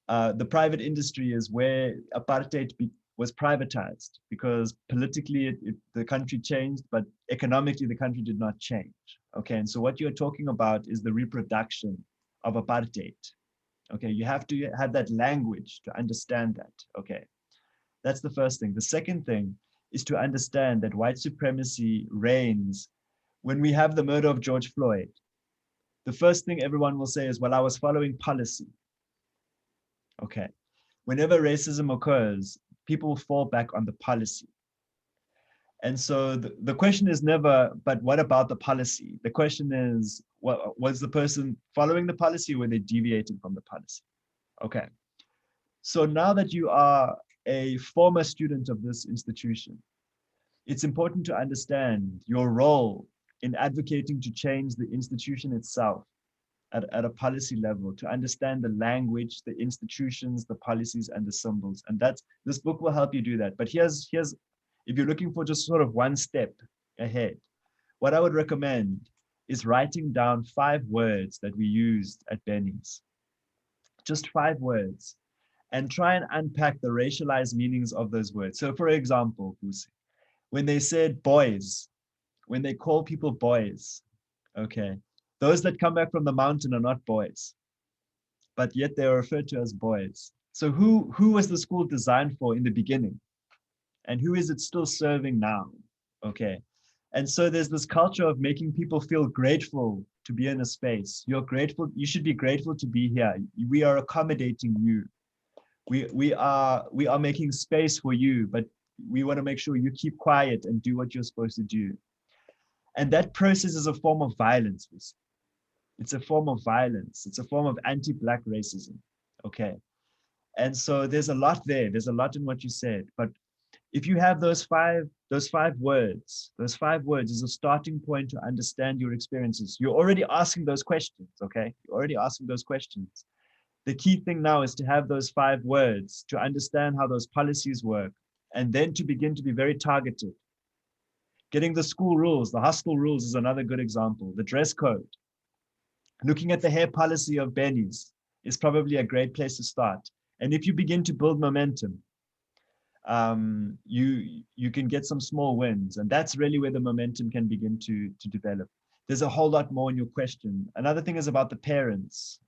the private industry is where apartheid was privatized, because politically the country changed, but economically the country did not change. Okay, and so what you're talking about is the reproduction of apartheid. Okay, you have to have that language to understand that. Okay, that's the first thing. The second thing is to understand that white supremacy reigns when we have the murder of George Floyd. The first thing everyone will say is, well, I was following policy. Okay, whenever racism occurs, people fall back on the policy. And so the question is never, but what about the policy? The question is, was the person following the policy, or were they deviating from the policy? Okay. So now that you are a former student of this institution, it's important to understand your role in advocating to change the institution itself at a policy level, to understand the language, the institutions, the policies, and the symbols. And this book will help you do that. But here's if you're looking for just sort of one step ahead, what I would recommend is writing down 5 words that we used at Benny's. Just 5 words, and try and unpack the racialized meanings of those words. So for example, when they said boys, when they call people boys, okay, those that come back from the mountain are not boys, but yet they are referred to as boys. So who was the school designed for in the beginning? And who is it still serving now? Okay. And so there's this culture of making people feel grateful to be in a space. You're grateful, you should be grateful to be here. We are accommodating you. We are making space for you, but we want to make sure you keep quiet and do what you're supposed to do. And that process is a form of violence. It's a form of violence. It's a form of anti-Black racism. Okay. And so there's a lot there. There's a lot in what you said. But if you have those five words is a starting point to understand your experiences. You're already asking those questions, okay? You're already asking those questions. The key thing now is to have those 5 words, to understand how those policies work, and then to begin to be very targeted. Getting the school rules, the hostel rules is another good example. The dress code. Looking at the hair policy of Benny's is probably a great place to start. And if you begin to build momentum, you can get some small wins, and that's really where the momentum can begin to develop. There's a whole lot more in your question. Another thing is about the parents.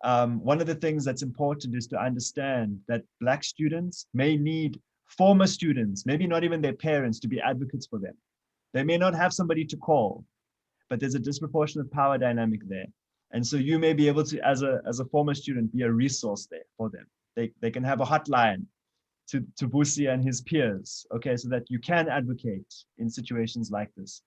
One of the things that's important is to understand that Black students may need former students, maybe not even their parents, to be advocates for them. They may not have somebody to call, but there's a disproportionate power dynamic there. And so you may be able to, as a former student, be a resource there for them. They can have a hotline to Busi and his peers, okay, so that you can advocate in situations like this.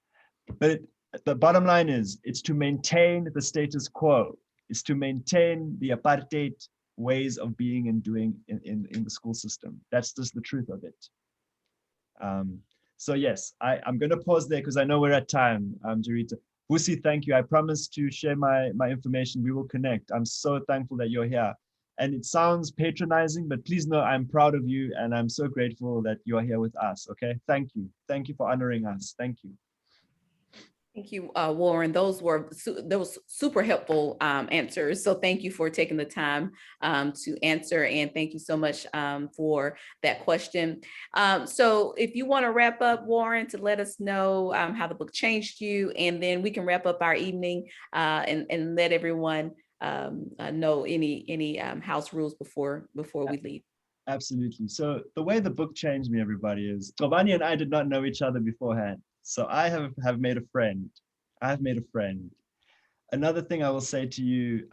But the bottom line is, it's to maintain the status quo. It's to maintain the apartheid ways of being and doing in the school system. That's just the truth of it. So yes, I'm going to pause there because I know we're at time, Jarita. Busi, thank you. I promise to share my information. We will connect. I'm so thankful that you're here. And it sounds patronizing, but please know I'm proud of you and I'm so grateful that you are here with us, okay? Thank you. Thank you for honoring us. Thank you. Thank you, Warren. Those were super helpful answers. So thank you for taking the time to answer, and thank you so much for that question. So if you want to wrap up, Warren, to let us know how the book changed you, and then we can wrap up our evening and let everyone know any house rules before we leave. Absolutely. So the way the book changed me, everybody, is Tovani and I did not know each other beforehand. So I have made a friend. I have made a friend. Another thing I will say to you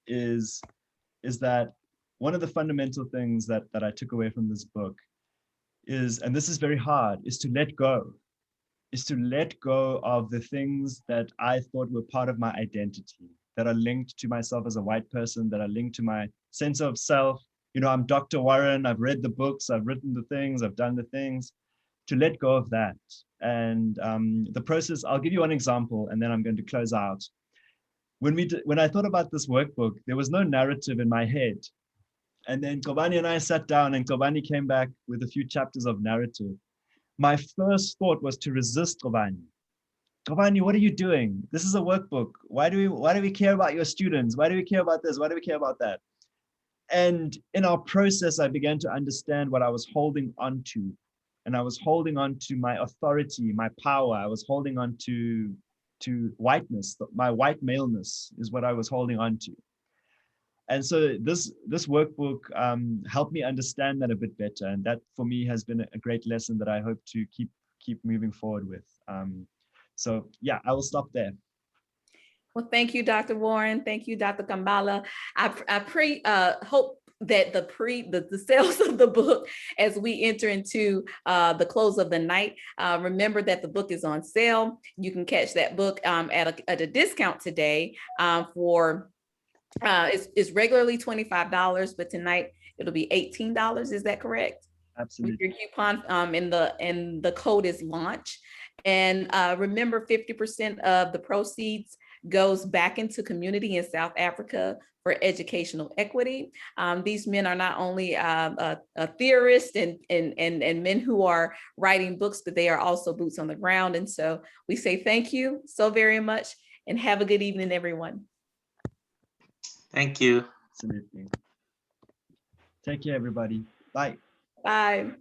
is that one of the fundamental things that I took away from this book is, and this is very hard, is to let go. Is to let go of the things that I thought were part of my identity, that are linked to myself as a white person, that are linked to my sense of self. You know, I'm Dr. Warren, I've read the books, I've written the things, I've done the things. To let go of that. And the process, I'll give you one example and then I'm going to close out. when I thought about this workbook, there was no narrative in my head. And then Kobani and I sat down, and Kobani came back with a few chapters of narrative. My first thought was to resist Kobani. Kobani, what are you doing? This is a workbook. Why do we care about your students? Why do we care about this? Why do we care about that? And in our process, I began to understand what I was holding on to. And I was holding on to my authority, my power. I was holding on to whiteness. My white maleness is what I was holding on to. And so this workbook helped me understand that a bit better. And that for me has been a great lesson that I hope to keep moving forward with. So yeah, I will stop there. Well, thank you, Dr. Warren. Thank you, Dr. Kambala. I hope that the sales of the book as we enter into the close of the night. Remember that the book is on sale. You can catch that book at a discount today for it's regularly $25, but tonight it'll be $18. Is that correct? Absolutely. With your coupon and the code is launch. And remember, 50% of the proceeds goes back into community in South Africa for educational equity. These men are not only a theorists and men who are writing books, but they are also boots on the ground. And so we say thank you so very much and have a good evening, everyone. Thank you. Absolutely. Take care, everybody. Bye. Bye.